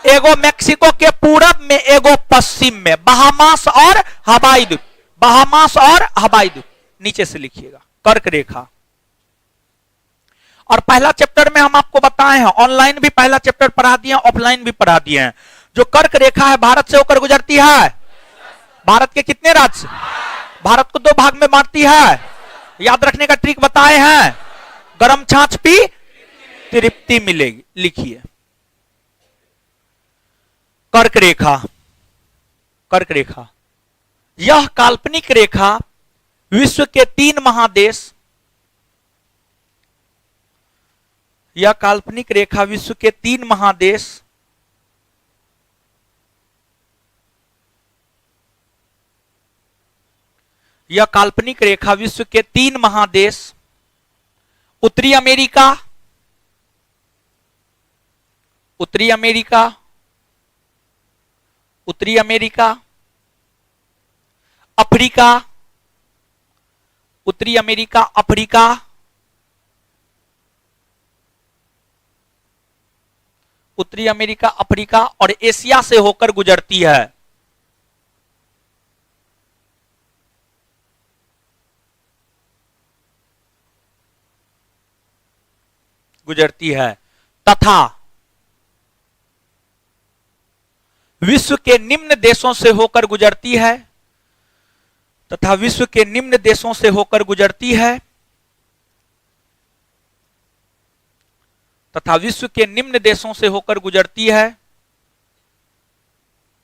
एगो मेक्सिको के पूरब में, एगो पश्चिम में, बहामास और हवाई द्वीप, बहामास और हवाई द्वीप। नीचे से लिखिएगा, कर्क रेखा। और पहला चैप्टर में हम आपको बताए हैं, ऑनलाइन भी पहला चैप्टर पढ़ा दिए, ऑफलाइन भी पढ़ा दिए हैं। जो कर्क रेखा है भारत से होकर गुजरती है। भारत के कितने राज्य? भारत को दो भाग में बांटती है। याद रखने का ट्रिक बताए हैं, गरम छाछ पी तृप्ति मिलेगी। लिखिए, कर्क रेखा, कर्क रेखा, यह काल्पनिक रेखा विश्व के 3 महादेश, यह काल्पनिक रेखा विश्व के 3 महादेश, यह काल्पनिक रेखा विश्व के 3 महादेश, उत्तरी अमेरिका, उत्तरी अमेरिका, उत्तरी अमेरिका, अफ्रीका, उत्तरी अमेरिका, अफ्रीका, उत्तरी अमेरिका, अफ्रीका और एशिया से होकर गुजरती है। गुजरती है तथा विश्व के निम्न देशों से होकर गुजरती है, तथा विश्व के निम्न देशों से होकर गुजरती है, तथा विश्व के निम्न देशों से होकर गुजरती है,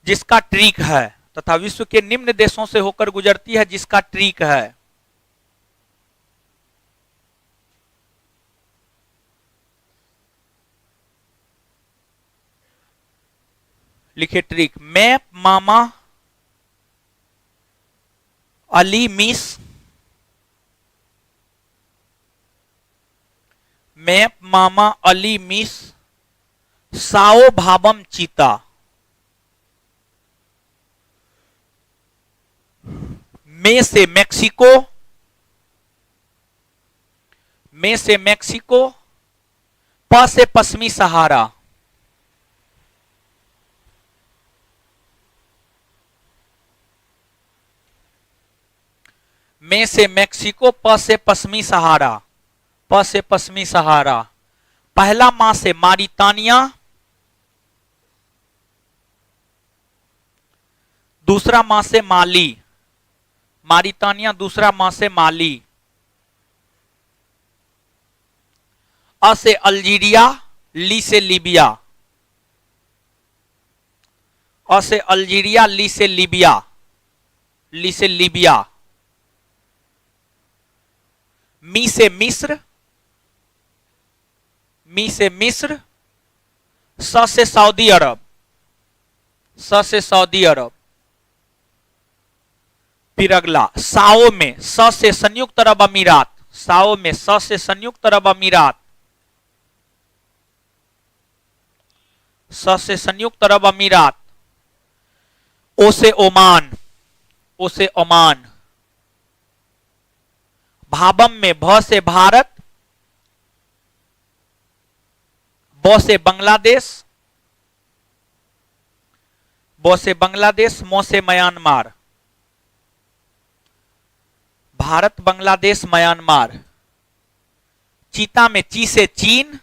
जिसका ट्रिक है, तथा विश्व के निम्न देशों से होकर गुजरती है, जिसका ट्रिक है। लिखे ट्रिक, मैप मामा अली मिस, मैप मामा अली मिस साओ भाबम चीता। में से मैक्सिको, में से मैक्सिको, प से पश्चिमी सहारा, में से मैक्सिको, प से पश्चिमी सहारा, प से पश्चिमी सहारा। पहला मां से मारितानिया, दूसरा मां से माली, मारितानिया, दूसरा मां से माली। अ से अल्जीरिया, ली से लीबिया, अ से अल्जीरिया, ली से लीबिया, ली से लीबिया। मी से मिस्र, मी से मिस्र, स से सऊदी अरब, स से सऊदी अरब। फिर अगला साओ में स से संयुक्त अरब अमीरात, साओ में स से संयुक्त अरब अमीरात, स से संयुक्त अरब अमीरात। ओ से ओमान, ओ से ओमान। भाबम में भ से भारत, ब से बांग्लादेश, ब से बांग्लादेश, म से म्यांमार। भारत, बांग्लादेश, म्यांमार। चीता में ची से चीन,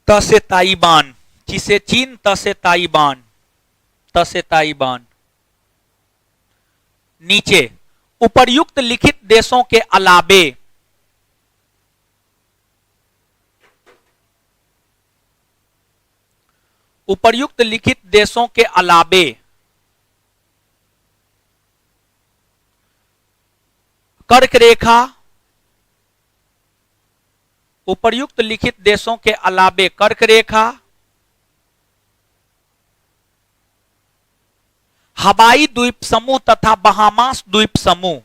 त से ताइवान, ची से चीन, त से ताइवान, त से ताइवान। नीचे उपर्युक्त लिखित देशों के अलावे उपर्युक्त लिखित देशों के अलावे कर्क रेखा, उपर्युक्त लिखित देशों के अलावे कर्क रेखा, हवाई द्वीप समूह तथा बहामास द्वीप समूह,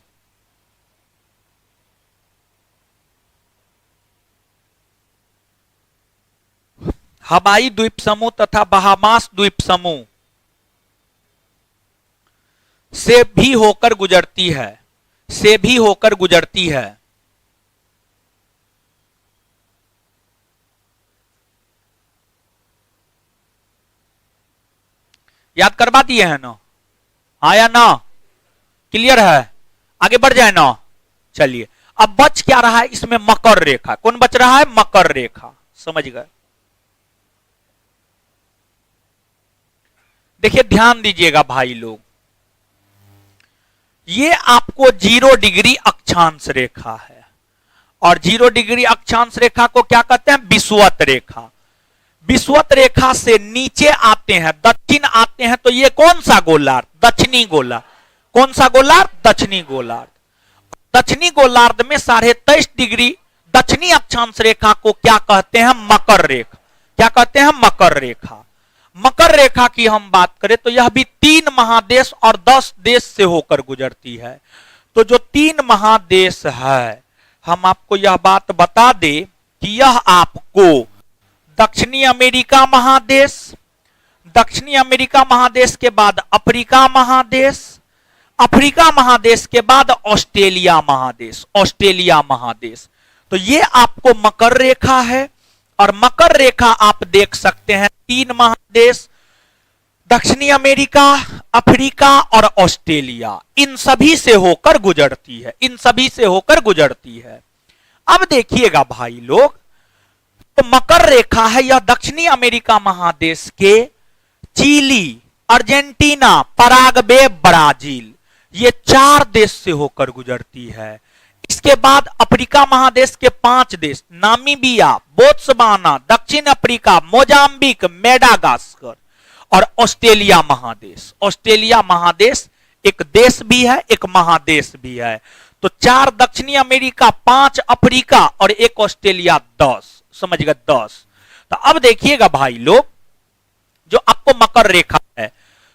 हवाई द्वीप समूह तथा बहामास द्वीप समूह से भी होकर गुजरती है, से भी होकर गुजरती है। याद करवा दिए हैं ना, आया ना, क्लियर है, आगे बढ़ जाए ना। चलिए अब बच क्या रहा है इसमें, मकर रेखा। कौन बच रहा है, मकर रेखा, समझ गए। देखिए ध्यान दीजिएगा भाई लोग, ये आपको 0 डिग्री अक्षांश रेखा है, और 0 डिग्री अक्षांश रेखा को क्या कहते हैं, विषुवत रेखा। विषुवत रेखा से नीचे आते हैं, दक्षिण आते हैं, तो ये कौन सा गोलार्ध, दक्षिणी गोलार्ध। कौन सा गोलार्ध, दक्षिणी गोलार्ध। दक्षिणी गोलार्ध में 23.5 डिग्री दक्षिणी अक्षांश रेखा को क्या कहते हैं, मकर रेखा। क्या कहते हैं, मकर रेखा। मकर रेखा की हम बात करें तो यह भी 3 महादेश और 10 देश से होकर गुजरती है। तो जो 3 महादेश है, हम आपको यह बात बता दें कि यह आपको दक्षिणी अमेरिका महादेश, दक्षिणी अमेरिका महादेश के बाद अफ्रीका महादेश, अफ्रीका महादेश के बाद ऑस्ट्रेलिया महादेश, ऑस्ट्रेलिया महादेश। तो ये आपको मकर रेखा है, और मकर रेखा आप देख सकते हैं 3 महादेश, दक्षिणी अमेरिका, अफ्रीका और ऑस्ट्रेलिया, इन सभी से होकर गुजरती है, इन सभी से होकर गुजरती है। अब देखिएगा भाई लोग, तो मकर रेखा है, यह दक्षिणी अमेरिका महादेश के चिली, अर्जेंटीना, पराग्वे, ब्राजील, ये 4 देश से होकर गुजरती है। इसके बाद अफ्रीका महादेश के 5 देश, नामीबिया, बोत्सवाना, दक्षिण अफ्रीका, मोजाम्बिक, मेडागास्कर, और ऑस्ट्रेलिया महादेश। ऑस्ट्रेलिया महादेश एक देश भी है, एक महादेश भी है। तो 4 दक्षिणी अमेरिका, 5 अफ्रीका और 1 ऑस्ट्रेलिया, 10, समझ गए, 10। तो अब देखिएगा भाई लोग, जो आपको मकर रेखा है,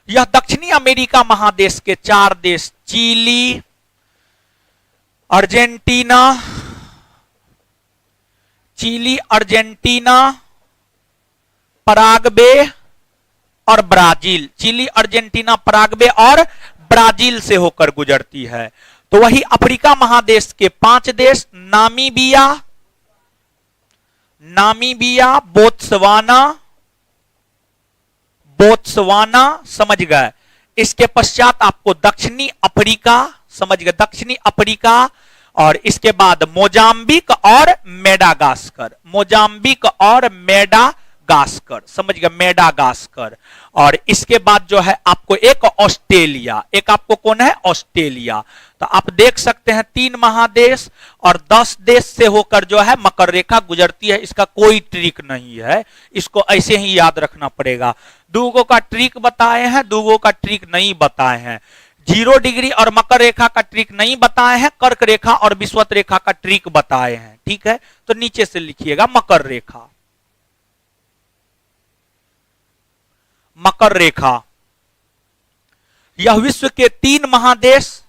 यह दक्षिणी अमेरिका महादेश के 4 देश, Chile, Argentina, Chile, Argentina, Paraguay और ब्राजील, चिली, अर्जेंटीना, पराग्वे और ब्राजील से होकर गुजरती है। तो वही अफ्रीका महादेश के 5 देश, नामीबिया, नामीबिया, बोत्सवाना, बोत्सवाना, समझ गए। इसके पश्चात आपको दक्षिणी अफ्रीका, समझ गए, दक्षिणी अफ्रीका, और इसके बाद मोजाम्बिक और मेडागास्कर, मोजाम्बिक और मेडागास्कर, समझ गए, मेडागास्कर। और इसके बाद जो है आपको एक ऑस्ट्रेलिया, एक आपको कौन है, ऑस्ट्रेलिया। तो आप देख सकते हैं 3 महादेश और 10 देश से होकर जो है मकर रेखा गुजरती है। इसका कोई ट्रिक नहीं है, इसको ऐसे ही याद रखना पड़ेगा। दूगो का ट्रिक बताए हैं, दूगो का ट्रिक नहीं बताए हैं। 0 डिग्री और मकर रेखा का ट्रिक नहीं बताए हैं, कर्क रेखा और विषुवत रेखा का ट्रिक बताए हैं। ठीक है, तो नीचे से लिखिएगा मकर रेखा। मकर रेखा। यह विश्व के 3 महादेश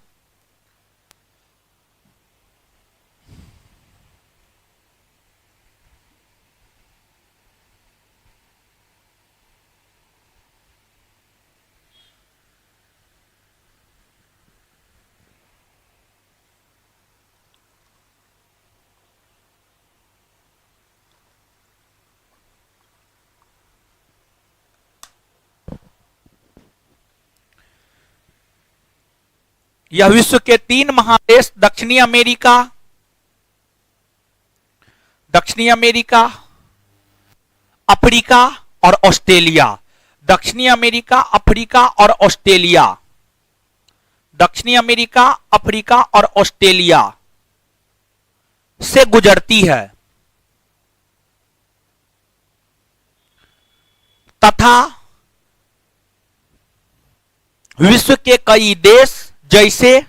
यह विश्व के 3 महादेश दक्षिणी अमेरिका, अफ्रीका और ऑस्ट्रेलिया। दक्षिणी अमेरिका, अफ्रीका और ऑस्ट्रेलिया। दक्षिणी अमेरिका, अफ्रीका और ऑस्ट्रेलिया से गुजरती है तथा विश्व के कई देश जैसे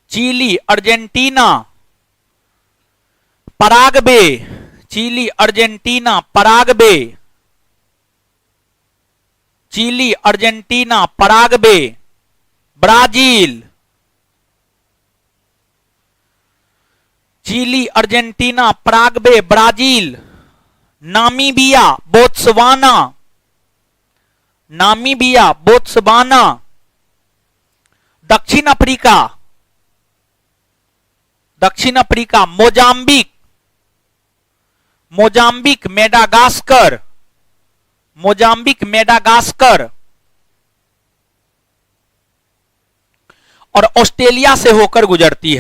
Chile, Argentina, Paraguay, Chile, Argentina, Paraguay, Brazil, Chile, Argentina, Paraguay, Brazil, Namibia, Botswana, दक्षिण अफ्रीका, मोजाम्बिक, मेडागास्कर और ऑस्ट्रेलिया से होकर गुजरती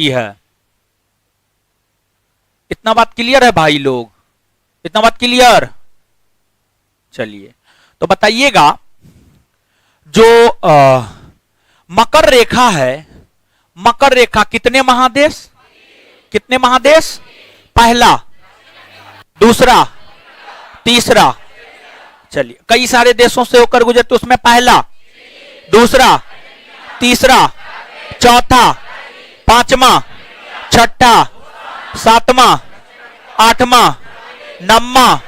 है। इतना बात क्लियर है भाई लोग? इतना बात क्लियर? चलिए, तो बताइएगा जो मकर रेखा है, मकर रेखा कितने महादेश? पहला, दूसरा, तीसरा। चलिए, कई सारे देशों से होकर गुजरते, उसमें पहला, दूसरा, तीसरा, चौथा, पांचवा, छठा, सातवां, आठवां, नौवां,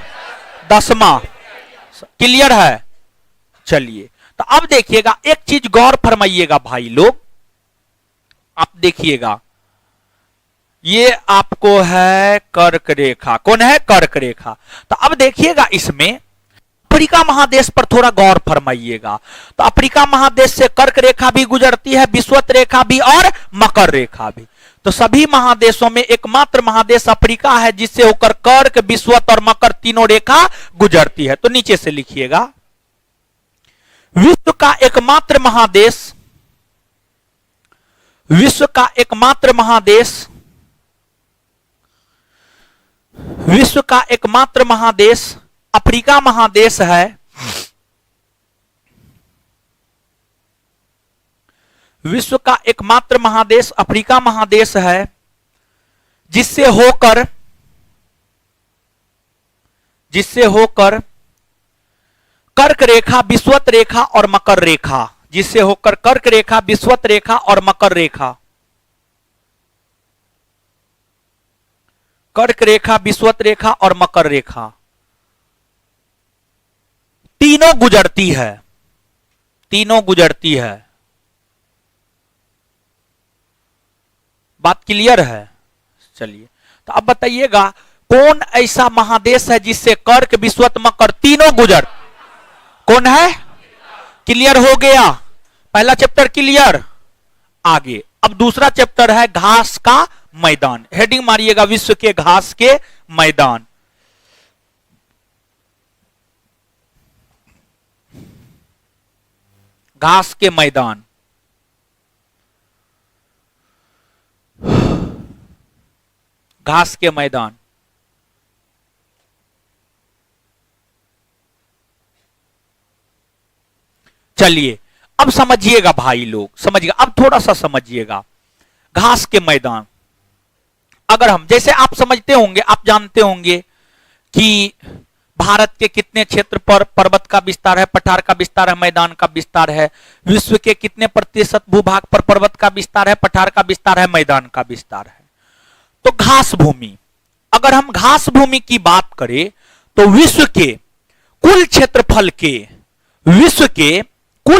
10वां। क्लियर है? चलिए, तो अब देखिएगा, एक चीज गौर फरमाइएगा भाई लोग, आप देखिएगा, ये आपको है कर्क रेखा। कौन है? कर्क रेखा। तो अब देखिएगा, इसमें अफ्रीका महादेश पर थोड़ा गौर फरमाइएगा। तो अफ्रीका महादेश से कर्क रेखा भी गुजरती है, विषुवत रेखा भी और मकर रेखा भी। तो सभी महादेशों में एकमात्र महादेश अफ्रीका है जिससे होकर कर्क, विषुवत और मकर तीनों रेखा गुजरती है। तो नीचे से लिखिएगा, विश्व का एकमात्र महादेश अफ्रीका महादेश है। विश्व का एकमात्र महादेश अफ्रीका महादेश है जिससे होकर कर्क रेखा, विषुवत रेखा और मकर रेखा, जिससे होकर कर्क रेखा, विषुवत रेखा और मकर रेखा, कर्क रेखा, विषुवत रेखा और मकर रेखा तीनों गुजरती है। बात क्लियर है? चलिए, तो अब बताइएगा, कौन ऐसा महादेश है जिससे कर्क, विषुवत, मकर तीनों गुजर? कौन है? क्लियर हो गया? पहला चैप्टर क्लियर। आगे अब दूसरा चैप्टर है घास का मैदान। हेडिंग मारिएगा, विश्व के घास के मैदान। घास के मैदान, घास के मैदान। चलिए अब समझिएगा भाई लोग, समझिएगा, अब थोड़ा सा समझिएगा। घास के मैदान, अगर हम, जैसे आप समझते होंगे, आप जानते होंगे कि भारत के कितने क्षेत्र पर पर्वत का विस्तार है, पठार का विस्तार है, मैदान का विस्तार है। विश्व के कितने प्रतिशत भूभाग पर पर्वत का विस्तार है, पठार का विस्तार है, मैदान का विस्तार है। तो घास भूमि, अगर हम घास भूमि की बात करें तो विश्व के कुल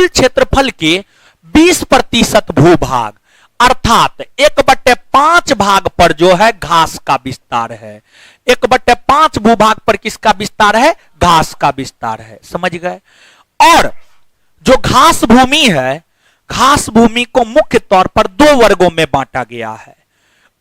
क्षेत्रफल के 20% भूभाग अर्थात 1/5 भाग पर जो है घास का विस्तार है। 1/5 भूभाग पर किसका विस्तार है? घास का विस्तार है। समझ गए? और जो घास भूमि है, घास भूमि को मुख्य तौर पर 2 वर्गों में बांटा गया है,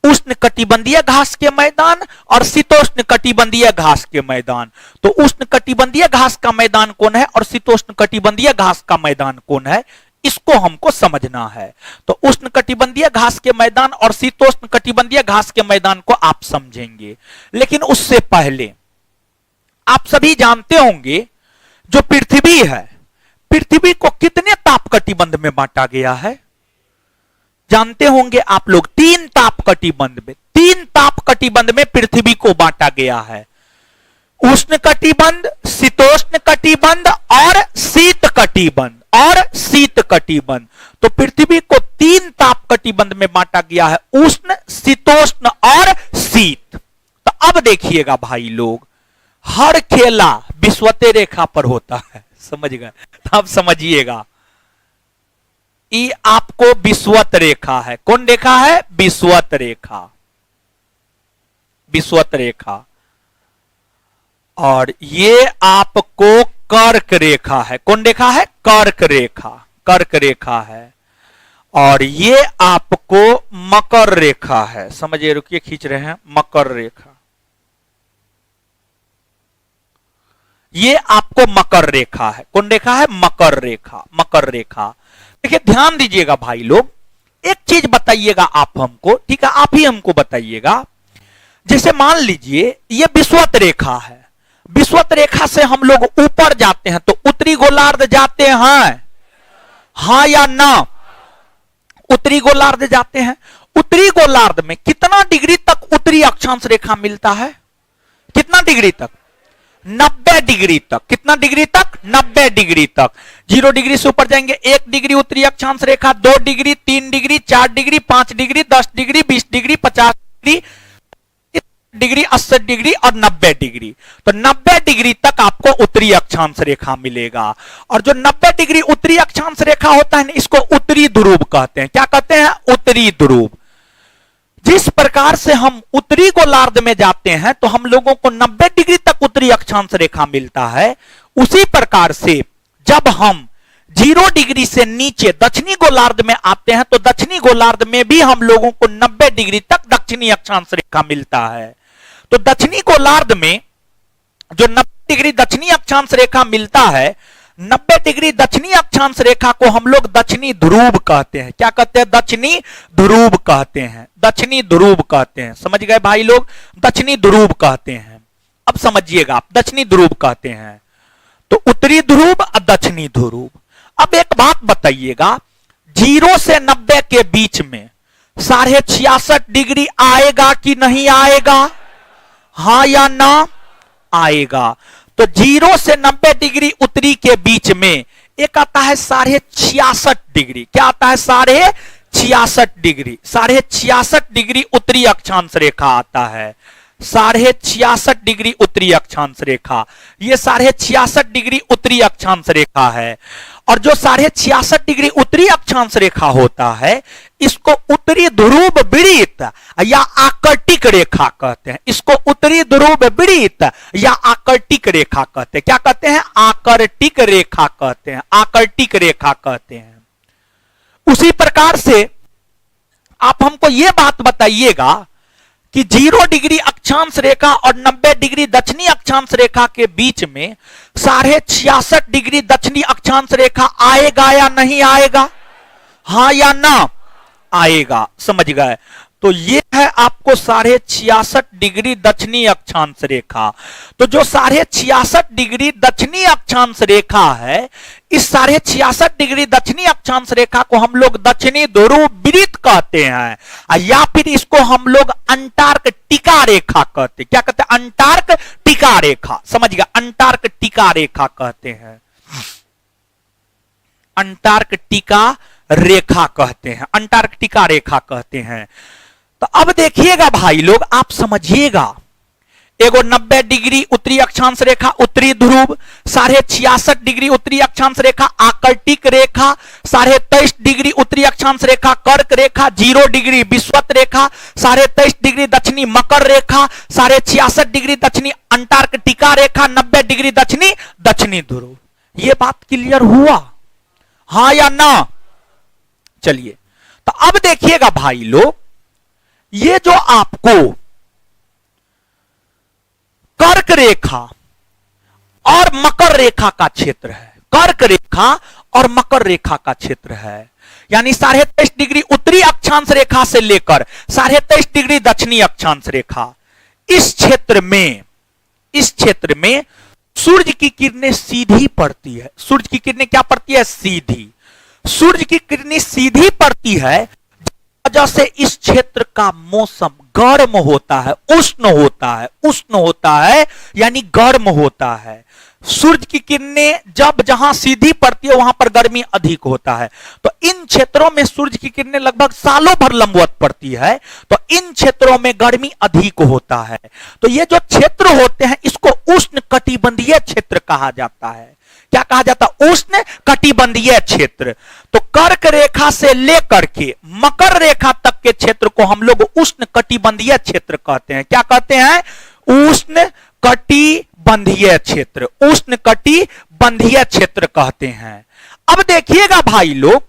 उष्ण कटिबंधीय घास के मैदान और शीतोष्ण कटिबंधीय घास के मैदान। तो उष्ण कटिबंधीय घास का मैदान कौन है और शीतोष्ण कटिबंधीय घास का मैदान कौन है, इसको हमको समझना है। तो उष्ण कटिबंधीय घास के मैदान और शीतोष्ण कटिबंधीय घास के मैदान को आप समझेंगे, लेकिन उससे पहले आप सभी जानते होंगे जो पृथ्वी है, पृथ्वी को कितने ताप कटिबंध में बांटा गया है? जानते होंगे आप लोग, 3 ताप कटिबंध में। 3 ताप कटिबंध में पृथ्वी को बांटा गया है, उष्ण कटिबंध, शीतोष्ण कटिबंध और शीत कटिबंध तो पृथ्वी को 3 ताप कटिबंध में बांटा गया है, उष्ण, शीतोष्ण और शीत। तो अब देखिएगा भाई लोग, हर खेला विषुवत रेखा पर होता है, समझ गए? तो अब समझिएगा, ये आपको विषुवत रेखा है। कौन रेखा है? विषुवत रेखा, विषुवत रेखा। और ये आपको कर्क रेखा है। कौन रेखा है? कर्क रेखा, कर्क रेखा है। और ये आपको मकर रेखा है। समझिए, रुकिए, खींच रहे हैं, मकर रेखा, ये आपको मकर रेखा है। कौन रेखा है? मकर रेखा, मकर रेखा। देखिए ध्यान दीजिएगा भाई लोग, एक चीज बताइएगा आप हमको, ठीक है, आप ही हमको बताइएगा। जैसे मान लीजिए ये विषुवत रेखा है, विषुवत रेखा से हम लोग ऊपर जाते हैं तो उत्तरी गोलार्ध जाते हैं, हाँ या ना? उत्तरी गोलार्ध जाते हैं। उत्तरी गोलार्ध में कितना डिग्री तक उत्तरी अक्षांश रेखा मिलता है? कितना डिग्री तक? 90 डिग्री तक। कितना डिग्री तक? 90 डिग्री तक। 0 डिग्री से ऊपर जाएंगे 1 डिग्री उत्तरी अक्षांश रेखा, 2 degree, 3 degree, 4 degree, 5 degree, 10 degree, 20 degree, 50 degree, 80 degree और 90 डिग्री। तो 90 डिग्री तक आपको उत्तरी अक्षांश रेखा मिलेगा। और जो 90 डिग्री उत्तरी अक्षांश रेखा होता है, इसको उत्तरी ध्रुव कहते हैं। क्या कहते हैं? उत्तरी ध्रुव। जिस प्रकार से हम उत्तरी गोलार्ध में जाते हैं तो हम लोगों को 90 डिग्री तक उत्तरी अक्षांश रेखा मिलता है, उसी प्रकार से जब हम 0 डिग्री से नीचे दक्षिणी गोलार्ध में आते हैं तो दक्षिणी गोलार्ध में भी हम लोगों को 90 डिग्री तक दक्षिणी अक्षांश रेखा मिलता है। तो दक्षिणी गोलार्ध में जो 90 डिग्री दक्षिणी अक्षांश रेखा मिलता है, 90 डिग्री दक्षिणी अक्षांश रेखा को हम लोग दक्षिणी ध्रुव कहते हैं। क्या कहते हैं? दक्षिणी ध्रुव कहते हैं, दक्षिणी ध्रुव कहते हैं। समझ गए भाई लोग? दक्षिणी ध्रुव कहते हैं। अब समझिएगा आप, दक्षिणी ध्रुव कहते हैं। तो उत्तरी ध्रुव और दक्षिणी ध्रुव। अब एक बात बताइएगा, 0 से 90 के बीच में 66.5 डिग्री आएगा कि नहीं आएगा? हाँ या ना? आएगा। तो 0 से 90 डिग्री उत्तरी के बीच में एक आता है 66.5 डिग्री। क्या आता है? 66.5 डिग्री। 66.5 डिग्री उत्तरी अक्षांश रेखा आता है। 66.5 डिग्री उत्तरी अक्षांश रेखा, ये 66.5 डिग्री उत्तरी अक्षांश रेखा है। और जो 66.5 डिग्री उत्तरी अक्षांश रेखा होता है, इसको उत्तरी ध्रुव वृत्त या आकर्टिक रेखा कहते हैं। इसको उत्तरी ध्रुव वृत्त या आकर्टिक रेखा कहते हैं। क्या कहते हैं? आकर्टिक रेखा कहते हैं, आकर्टिक रेखा कहते हैं। उसी प्रकार से आप हमको यह बात बताइएगा कि 0 डिग्री अक्षांश रेखा और 90 डिग्री दक्षिणी अक्षांश रेखा के बीच में 66.5 डिग्री दक्षिणी अक्षांश रेखा आएगा या नहीं आएगा? हाँ या ना? आएगा। समझ गए? तो ये है है आपको 66.5 डिग्री दक्षिणी अक्षांश रेखा। तो जो 66.5 डिग्री दक्षिणी अक्षांश रेखा है, इस 66.5 डिग्री दक्षिणी अक्षांश रेखा को हम लोग दक्षिणी ध्रुव वृत्त कहते हैं, या फिर इसको हम लोग अंटार्कटिका रेखा कहते हैं। क्या कहते हैं? अंटार्कटिका रेखा। समझिएगा, अंटार्कटिका रेखा कहते हैं, अंटार्कटिका रेखा कहते हैं, अंटार्कटिका रेखा कहते हैं। तो अब देखिएगा भाई लोग, आप समझिएगा, एगो 90 डिग्री उत्तरी अक्षांश रेखा उत्तरी ध्रुव, 66.5 डिग्री उत्तरी अक्षांश रेखा आर्कटिक रेखा, 23.5 डिग्री उत्तरी अक्षांश रेखा कर्क रेखा, 0 डिग्री विषुवत रेखा, 23.5 डिग्री दक्षिणी मकर रेखा, 66.5 डिग्री दक्षिणी अंटार्कटिका रेखा, 90 डिग्री दक्षिणी दक्षिणी ध्रुव। यह बात क्लियर हुआ, हाँ या ना? चलिए, तो अब देखिएगा भाई लोग, ये जो आपको कर्क रेखा और मकर रेखा का क्षेत्र है, कर्क रेखा और मकर रेखा का क्षेत्र है, यानी 23.5 डिग्री उत्तरी अक्षांश रेखा से लेकर 23.5 डिग्री दक्षिणी अक्षांश रेखा, इस क्षेत्र में सूर्य की किरणें सीधी पड़ती है। सूर्य की किरणें क्या पड़ती है? सीधी। सूर्य की किरणें सीधी पड़ती है, वजह से इस क्षेत्र का मौसम गर्म होता है, उष्ण होता है, यानी गर्म होता है। सूर्य की किरणें जब जहां सीधी पड़ती है वहां पर गर्मी अधिक होता है। तो इन क्षेत्रों में सूर्य की किरणें लगभग सालों भर लंबवत पड़ती है, तो इन क्षेत्रों में गर्मी अधिक होता है। तो ये जो क्षेत्र होते हैं इसको उष्ण कटिबंधीय क्षेत्र कहा जाता है। क्या कहा जाता है? उष्ण कटिबंधीय क्षेत्र। तो कर्क रेखा से लेकर के मकर रेखा तक के क्षेत्र को हम लोग उष्ण कटिबंधीय क्षेत्र कहते हैं। क्या कहते हैं? उष्ण कटिबंधीय क्षेत्र, उष्ण कटिबंधीय क्षेत्र कहते हैं। अब देखिएगा भाई लोग,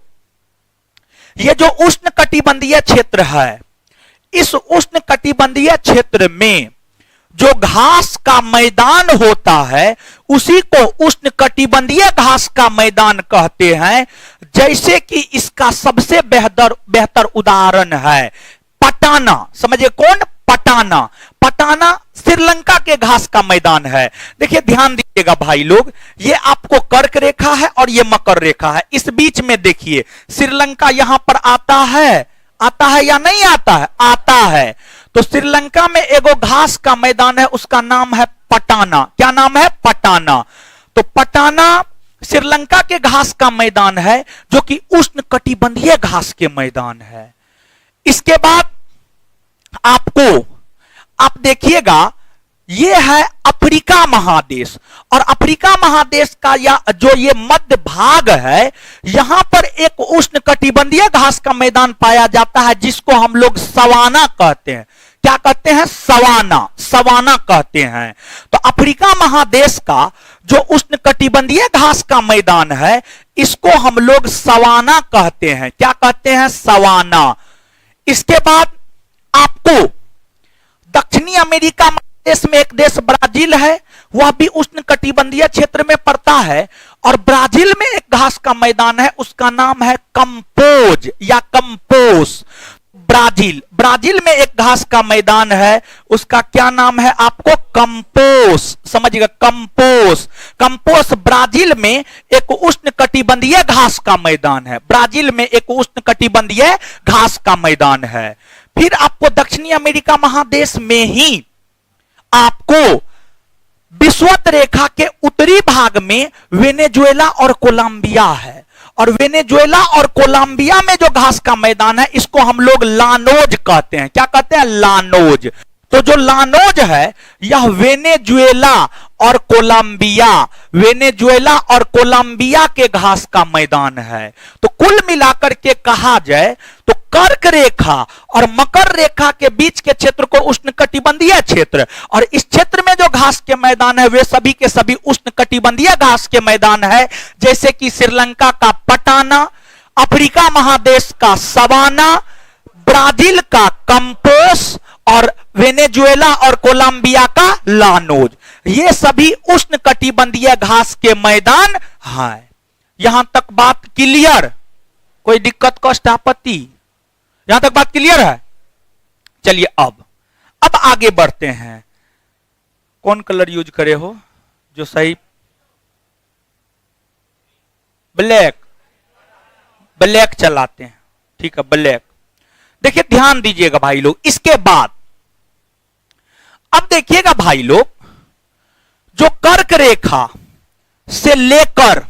ये जो उष्ण कटिबंधीय क्षेत्र है, इस उष्ण कटिबंधीय क्षेत्र में जो घास का मैदान होता है उसी को उष्ण कटिबंधीय घास का मैदान कहते हैं। जैसे कि इसका सबसे बेहतर उदाहरण है पटाना। समझिए कौन? पटाना। पटाना श्रीलंका के घास का मैदान है। देखिए ध्यान दीजिएगा भाई लोग, ये आपको कर्क रेखा है और ये मकर रेखा है। इस बीच में देखिए श्रीलंका यहां पर आता है या नहीं आता है? आता है। तो श्रीलंका में एगो घास का मैदान है, उसका नाम है पटाना। क्या नाम है? पटाना। तो पटाना श्रीलंका के घास का मैदान है, जो कि उष्ण कटिबंधीय घास के मैदान है। इसके बाद आप देखिएगा, ये है अफ्रीका महादेश, और अफ्रीका महादेश का या जो ये मध्य भाग है, यहां पर एक उष्ण कटिबंधीय घास का मैदान पाया जाता है, जिसको हम लोग सवाना कहते हैं। क्या कहते हैं? सवाना कहते हैं। तो अफ्रीका महादेश का जो उष्ण कटिबंधीय घास का मैदान है, इसको हम लोग सवाना कहते हैं। क्या कहते हैं? सवाना। इसके बाद आपको दक्षिणी अमेरिका देश में एक देश ब्राजील है, वह भी उष्ण कटिबंधीय क्षेत्र में पड़ता है, और ब्राजील में एक घास का मैदान है, उसका नाम है कंपोज या कंपोस। ब्राजील में एक घास का मैदान है, उसका क्या नाम है? आपको कंपोस। समझिएगा, कंपोस ब्राजील में एक उष्ण कटिबंधीय घास का मैदान है। ब्राजील में एक उष्ण कटिबंधीय घास का मैदान है। फिर आपको दक्षिणी अमेरिका महादेश में ही आपको विषुवत रेखा के उत्तरी भाग में वेनेजुएला और कोलंबिया है, और वेनेजुएला और कोलंबिया में जो घास का मैदान है, इसको हम लोग लानोज कहते हैं। क्या कहते हैं? लानोज। तो जो लानोज है, यह वेनेजुएला और कोलंबिया के घास का मैदान है। तो कुल मिलाकर के कहा जाए तो कर्क रेखा और मकर रेखा के बीच के क्षेत्र को उष्ण कटिबंधीय क्षेत्र, और इस क्षेत्र में जो घास के मैदान है वे सभी के सभी उष्ण कटिबंधीय घास के मैदान है, जैसे कि श्रीलंका का पटाना, अफ्रीका महादेश का सवाना, ब्राजील का कंपोस और वेनेजुएला और कोलंबिया का लानोज। ये सभी उष्ण कटिबंधीय घास के मैदान हैं। यहां तक बात क्लियर? कोई दिक्कत, कष्ट, आपत्ति? यहां तक बात क्लियर है? चलिए अब आगे बढ़ते हैं। कौन कलर यूज करे हो जो सही? ब्लैक, ब्लैक चलाते हैं, ठीक है, ब्लैक। देखिए ध्यान दीजिएगा भाई लोग, इसके बाद अब देखिएगा भाई लोग, जो कर्क रेखा से लेकर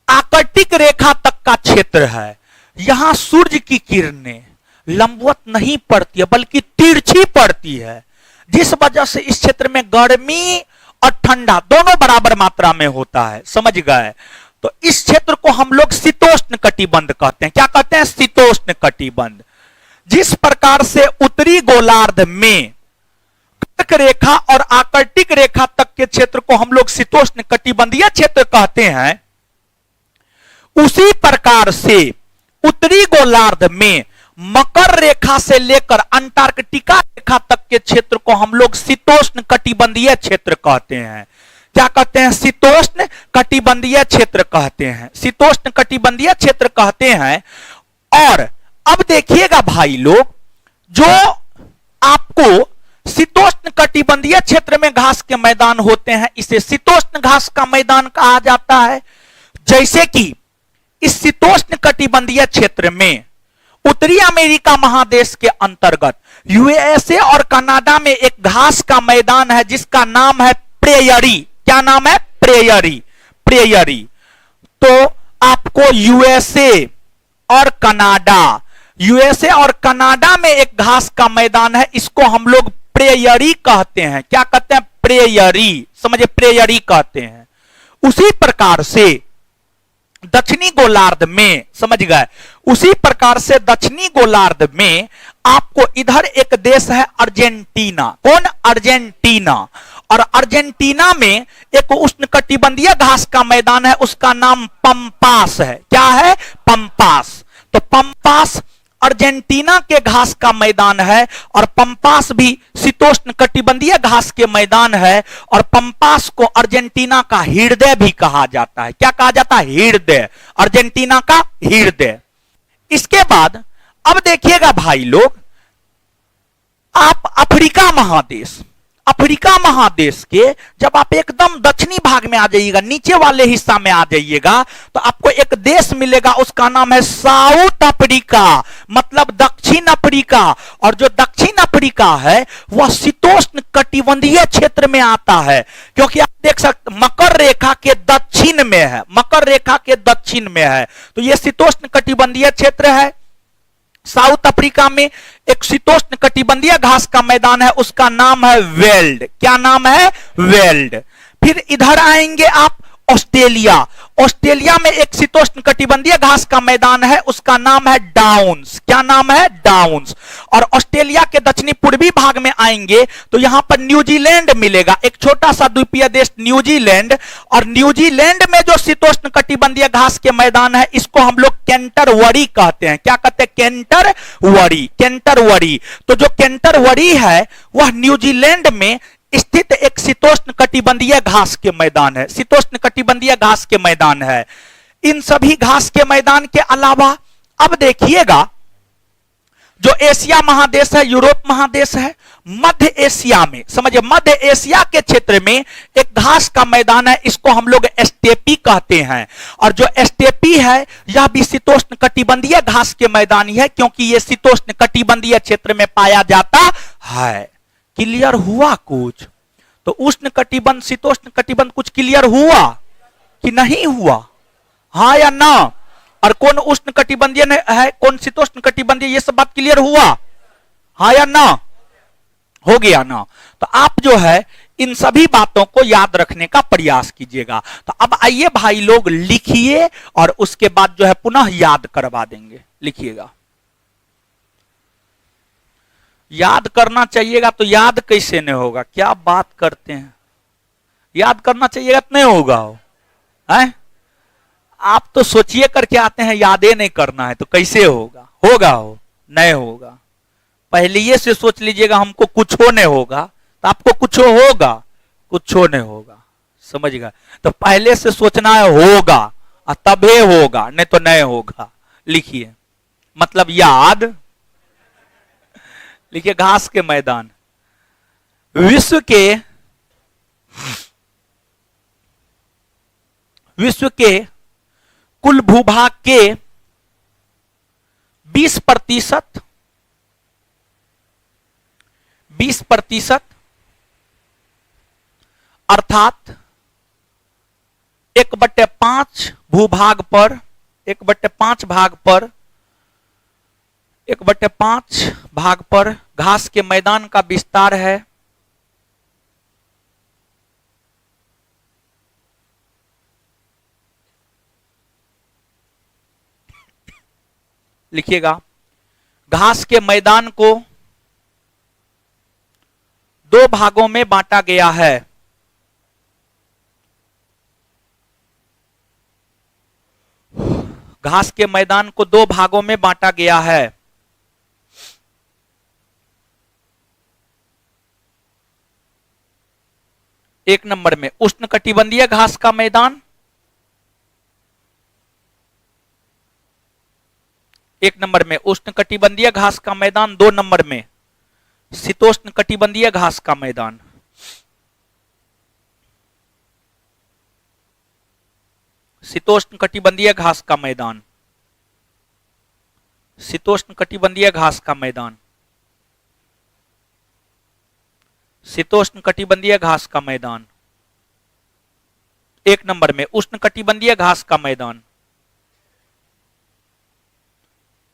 आकर्टिक रेखा तक का क्षेत्र है, यहां सूर्य की किरणें लंबवत नहीं पड़ती है बल्कि तिरछी पड़ती है, जिस वजह से इस क्षेत्र में गर्मी और ठंडा दोनों बराबर मात्रा में होता है। समझ गए? तो इस क्षेत्र को हम लोग शीतोष्ण कटिबंध कहते हैं। क्या कहते हैं? शीतोष्ण कटिबंध। जिस प्रकार से उत्तरी गोलार्ध में कर्क रेखा और आकर्टिक रेखा तक के क्षेत्र को हम लोग शीतोष्ण कटिबंधीय क्षेत्र कहते हैं, उसी प्रकार से उत्तरी गोलार्ध में मकर रेखा से लेकर अंटार्कटिका रेखा तक के क्षेत्र को हम लोग शीतोष्ण कटिबंधीय क्षेत्र कहते हैं। क्या कहते हैं? शीतोष्ण कटिबंधीय क्षेत्र कहते हैं, शीतोष्ण कटिबंधीय क्षेत्र कहते हैं। और अब देखिएगा भाई लोग, जो आपको शीतोष्ण कटिबंधीय क्षेत्र में घास के मैदान होते हैं, इसे शीतोष्ण घास का मैदान कहा जाता है। जैसे कि इस शीतोष्ण कटिबंधीय क्षेत्र में उत्तरी अमेरिका महादेश के अंतर्गत यूएसए और कनाडा में एक घास का मैदान है जिसका नाम है प्रेयरी। क्या नाम है? Prairie, prairie. तो आपको यूएसए और कनाडा में एक घास का मैदान है, इसको हम लोग प्रेयरी कहते हैं। क्या कहते हैं? प्रेयरी। समझे? प्रेयरी कहते हैं। उसी प्रकार से दक्षिणी गोलार्ध में, समझ गए, उसी प्रकार से दक्षिणी गोलार्ध में आपको इधर एक देश है अर्जेंटीना। कौन? अर्जेंटीना। और अर्जेंटीना में एक उष्णकटिबंधीय घास का मैदान है, उसका नाम पंपास है। क्या है? पंपास। तो पंपास अर्जेंटीना के घास का मैदान है और पंपास भी शीतोष्ण कटिबंधीय घास के मैदान है। और पंपास को अर्जेंटीना का हृदय भी कहा जाता है। क्या कहा जाता है? हृदय, अर्जेंटीना का हृदय। इसके बाद अब देखिएगा भाई लोग, आप अफ्रीका महादेश, अफ्रीका महादेश के जब आप एकदम दक्षिणी भाग में आ जाइएगा, नीचे वाले हिस्सा में आ जाइएगा, तो आपको एक देश मिलेगा, उसका नाम है साउथ अफ्रीका, मतलब दक्षिण अफ्रीका। और जो दक्षिण अफ्रीका है वह शीतोष्ण कटिबंधीय क्षेत्र में आता है, क्योंकि आप देख सकते मकर रेखा के दक्षिण में है, मकर रेखा के दक्षिण में है, तो यह शीतोष्ण कटिबंधीय क्षेत्र है। साउथ अफ्रीका में एक शीतोष्ण कटिबंधीय घास का मैदान है, उसका नाम है वेल्ड। क्या नाम है? वेल्ड। फिर इधर आएंगे आप ऑस्ट्रेलिया। ऑस्ट्रेलिया में एक शीतोष्ण कटिबंधीय घास का मैदान है, उसका नाम है डाउन्स। क्या नाम है? डाउन्स। और ऑस्ट्रेलिया के दक्षिणी पूर्वी भाग में आएंगे तो यहां पर न्यूजीलैंड मिलेगा, एक छोटा सा द्वीपीय देश न्यूजीलैंड। और न्यूजीलैंड में जो शीतोष्ण कटिबंधीय घास के मैदान है, इसको हम लोग कैंटरबरी कहते हैं। क्या कहते हैं? Canterbury, Canterbury. तो जो कैंटरबरी है वह न्यूजीलैंड में स्थित एक शीतोष्ण कटिबंधीय घास के मैदान है, शीतोष्ण कटिबंधीय घास के मैदान है। इन सभी घास के मैदान के अलावा अब देखिएगा, जो एशिया महादेश है, यूरोप महादेश है, मध्य एशिया में, समझिए मध्य एशिया के क्षेत्र में एक घास का मैदान है, इसको हम लोग स्टेपी कहते हैं। और जो स्टेपी है यह भी शीतोष्ण कटिबंधीय घास के मैदान ही है, क्योंकि यह शीतोष्ण कटिबंधीय क्षेत्र में पाया जाता है। क्लियर हुआ कुछ? तो उष्ण कटिबंध, शीतोष्ण कटिबंध कुछ क्लियर हुआ कि नहीं हुआ? हाँ या ना? और कौन उष्ण कटिबंधीय है, कौन शीतोष्ण कटिबंधीय, ये सब बात क्लियर हुआ? हाँ या ना? हो गया ना? तो आप जो है इन सभी बातों को याद रखने का प्रयास कीजिएगा। तो अब आइए भाई लोग लिखिए और उसके बाद जो है पुनः याद करवा देंगे। लिखिएगा, याद करना चाहिएगा तो याद कैसे नहीं होगा? क्या बात करते हैं? याद करना चाहिएगा तो नहीं होगा है? आप तो सोचिए करके आते हैं, यादें नहीं करना है तो कैसे होगा? होगा हो? नहीं होगा। पहले ये से सोच लीजिएगा हमको कुछ हो नहीं होगा, तो आपको कुछ होगा? कुछ हो नहीं होगा। समझ गए? तो पहले से सोचना है होगा और तभी होगा, नहीं तो नहीं होगा। लिखिए, मतलब याद लिखिए घास के मैदान। विश्व के कुल भूभाग के 20% 20% अर्थात 1/5 भूभाग पर 1/5 भाग पर घास के मैदान का विस्तार है। लिखिएगा घास के मैदान को 2 भागों में बांटा गया है। घास के मैदान को 2 भागों में बांटा गया है। एक नंबर में उष्णकटिबंधीय घास का मैदान, एक नंबर में उष्णकटिबंधीय घास का मैदान, 2 नंबर में शीतोष्ण कटिबंधीय घास का मैदान। शीतोष्ण कटिबंधीय घास का मैदान, शीतोष्ण कटिबंधीय घास का मैदान, शीतोष्ण कटिबंधीय घास का मैदान। एक नंबर में उष्णकटिबंधीय घास का मैदान।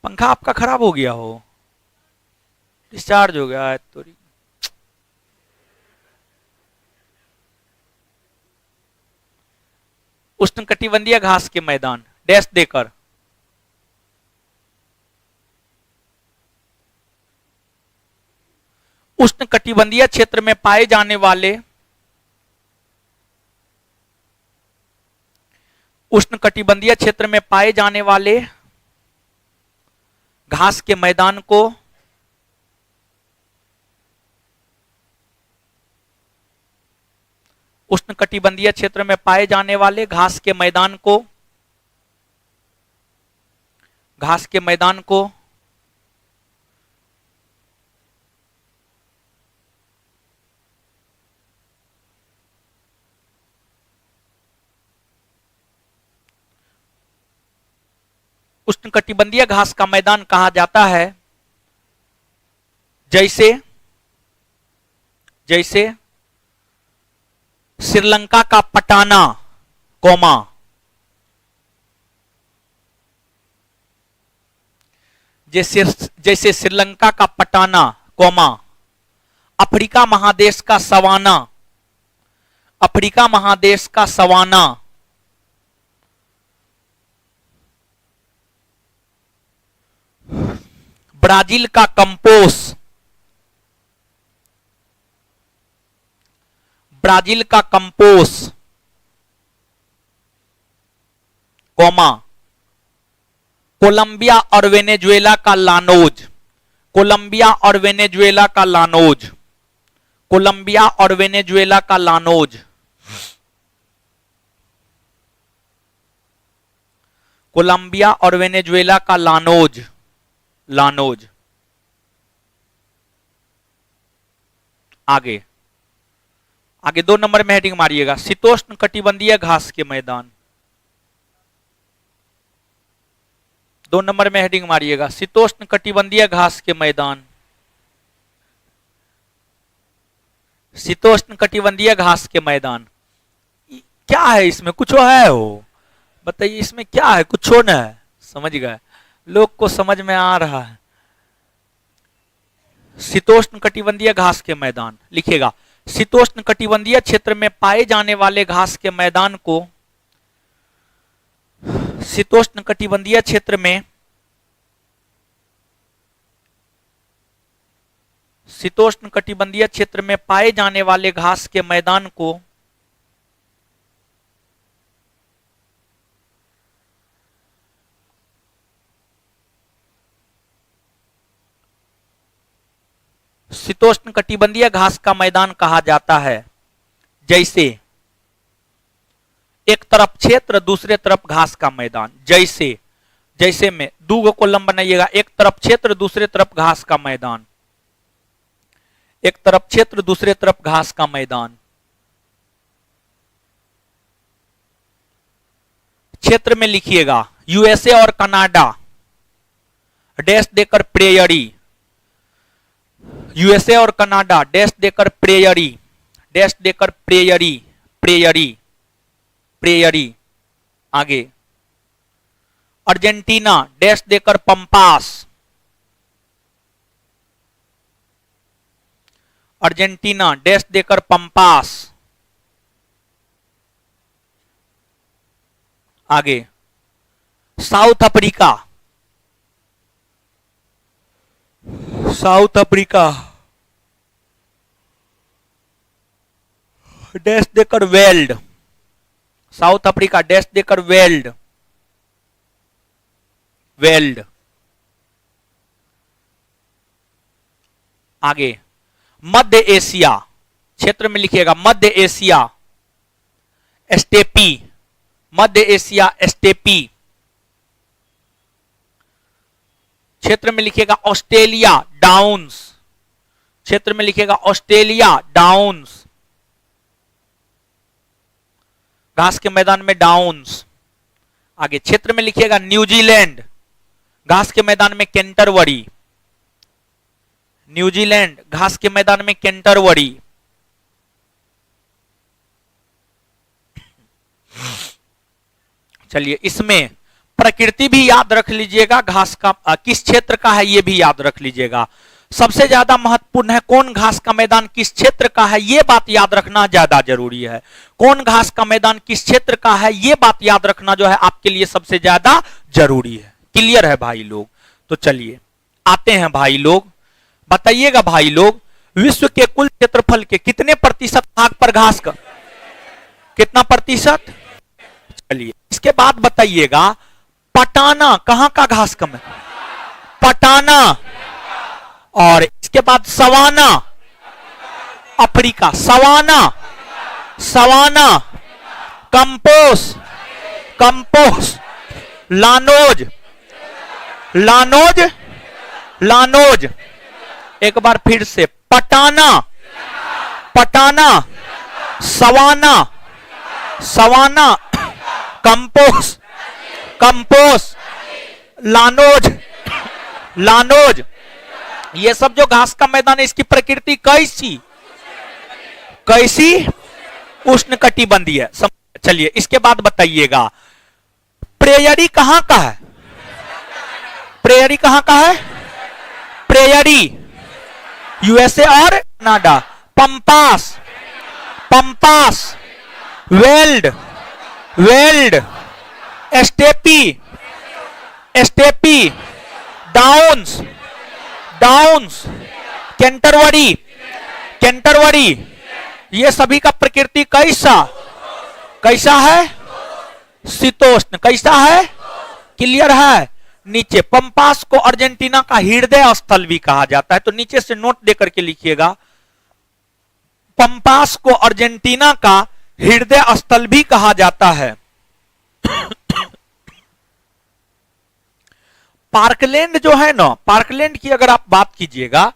पंखा आपका खराब हो गया हो, डिस्चार्ज हो गया है तो। उष्णकटिबंधीय घास के मैदान डैश देकर, उष्णकटिबंधीय क्षेत्र में पाए जाने वाले उष्णकटिबंधीय क्षेत्र में पाए जाने वाले घास के मैदान को उष्णकटिबंधीय क्षेत्र में पाए जाने वाले घास के मैदान को उष्णकटिबंधीय घास का मैदान कहा जाता है। जैसे श्रीलंका का पटाना, जैसे श्रीलंका का पटाना, अफ्रीका महादेश का सवाना, अफ्रीका महादेश का सवाना, ब्राजील का कंपोस, ब्राजील का कंपोस, कोलंबिया और वेनेजुएला का लानोज, कोलंबिया और वेनेजुएला का लानोज, कोलंबिया और वेनेजुएला का लानोज, कोलंबिया और वेनेजुएला का लानोज, लानोज। आगे 2 नंबर में हेडिंग मारिएगा शीतोष्ण कटिबंधीय घास के मैदान। 2 नंबर में हेडिंग मारिएगा शीतोष्ण कटिबंधीय घास के मैदान, शीतोष्ण कटिबंधीय घास के मैदान। क्या है इसमें, कुछ है हो बताइए, इसमें क्या है, कुछ न है। समझ गए, लोग को समझ में आ रहा है। शीतोष्ण कटिबंधीय घास के मैदान लिखिएगा शीतोष्ण कटिबंधीय क्षेत्र में पाए जाने वाले घास के मैदान को शीतोष्ण कटिबंधीय क्षेत्र में शीतोष्ण कटिबंधीय क्षेत्र में पाए जाने वाले घास के मैदान को शीतोष्ण कटिबंधीय घास का मैदान कहा जाता है। जैसे एक तरफ क्षेत्र, दूसरे तरफ घास का मैदान। जैसे में 2 कॉलम बनाइएगा, एक तरफ क्षेत्र, दूसरे तरफ घास का मैदान। एक तरफ क्षेत्र, दूसरे तरफ घास का मैदान। क्षेत्र में लिखिएगा यूएसए और कनाडा, डैश देकर प्रेयरी। यूएसए और कनाडा डैश देकर प्रेयरी, डैश देकर प्रेयरी, प्रेयरी, प्रेयरी। आगे अर्जेंटीना डैश देकर पंपास, अर्जेंटीना डैश देकर पंपास। आगे south Africa, south Africa dash देकर वेल्ड, साउथ अफ्रीका डैश देकर वेल्ड, वेल्ड। आगे मध्य एशिया, क्षेत्र में लिखिएगा मध्य एशिया, स्टेपी, मध्य एशिया स्टेपी। क्षेत्र में लिखिएगा ऑस्ट्रेलिया डाउन्स, क्षेत्र में लिखिएगा ऑस्ट्रेलिया डाउन्स, घास के मैदान में डाउन्स। आगे क्षेत्र में लिखिएगा न्यूजीलैंड, घास के मैदान में कैंटरबरी, न्यूजीलैंड घास के मैदान में कैंटरबरी। चलिए इसमें प्रकृति भी याद रख लीजिएगा, घास का किस क्षेत्र का है ये भी याद रख लीजिएगा। सबसे ज्यादा महत्वपूर्ण है कौन घास का मैदान किस क्षेत्र का है, ये बात याद रखना ज्यादा जरूरी है। कौन घास का मैदान किस क्षेत्र का है ये बात याद रखना जो है आपके लिए सबसे ज्यादा जरूरी है। क्लियर है भाई लोग? तो चलिए आते हैं भाई लोग, बताइएगा भाई लोग, विश्व के कुल क्षेत्रफल के कितने प्रतिशत भाग पर घास का, कितना प्रतिशत? चलिए इसके बाद बताइएगा पटाना कहां का घास का मैदान? पटाना। और इसके बाद savanna, Africa, savanna, savanna. Campos, campos. Llanos, llanos, llanos. एक बार फिर से patana, patana, savanna, savanna, campos, campos, llanos, llanos. ये सब जो घास का मैदान है इसकी प्रकृति कैसी, कैसी? उष्णकटिबंधीय। चलिए इसके बाद बताइएगा प्रेयरी कहां का है? प्रेयरी कहां का है? प्रेयरी यूएसए और Canada. Pampas, pampas, weld, weld, steppe, steppe, downs, downs, Canterbury, Canterbury. ये सभी का प्रकृति कैसा, कैसा है? शीतोष्ण। कैसा है? क्लियर है? नीचे पंपास को अर्जेंटीना का हृदय स्थल भी कहा जाता है, तो नीचे से नोट देकर के लिखिएगा पंपास को अर्जेंटीना का हृदय स्थल भी कहा जाता है। पार्कलैंड जो है ना, पार्कलैंड की अगर आप बात कीजिएगा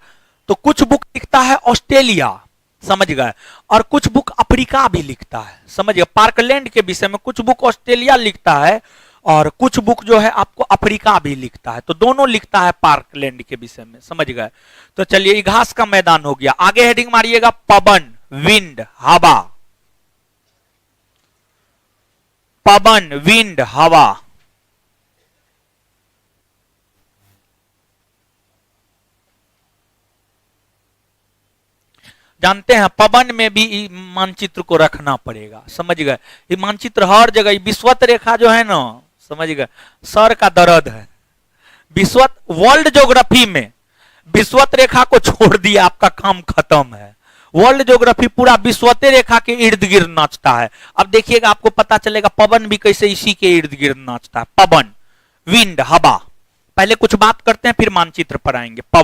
तो कुछ बुक लिखता है ऑस्ट्रेलिया, समझ गए, और कुछ बुक अफ्रीका भी लिखता है, समझ गए। पार्कलैंड के विषय में कुछ बुक ऑस्ट्रेलिया लिखता है और कुछ बुक जो है आपको अफ्रीका भी लिखता है, तो दोनों लिखता है पार्कलैंड के विषय में, समझ गए। तो चलिए घास का मैदान हो गया। आगे हेडिंग मारिएगा पवन, विंड, हवा। पवन, विंड, हवा। जानते हैं पवन में भी मानचित्र को रखना पड़ेगा, समझ गए। ये मानचित्र हर जगह, विश्वत रेखा जो है ना, समझ गए, सर का दर्द है। विश्वत वर्ल्ड ज्योग्राफी में विश्वत रेखा को छोड़ दिया, आपका काम खत्म है। वर्ल्ड ज्योग्राफी पूरा विश्वत रेखा के इर्द गिर्द नाचता है। अब देखिएगा आपको पता चलेगा पवन भी कैसे इसी के इर्द गिर्द नाचता है। पवन, विंड, हवा। पहले कुछ बात करते हैं फिर मानचित्र पर आएंगे। पवन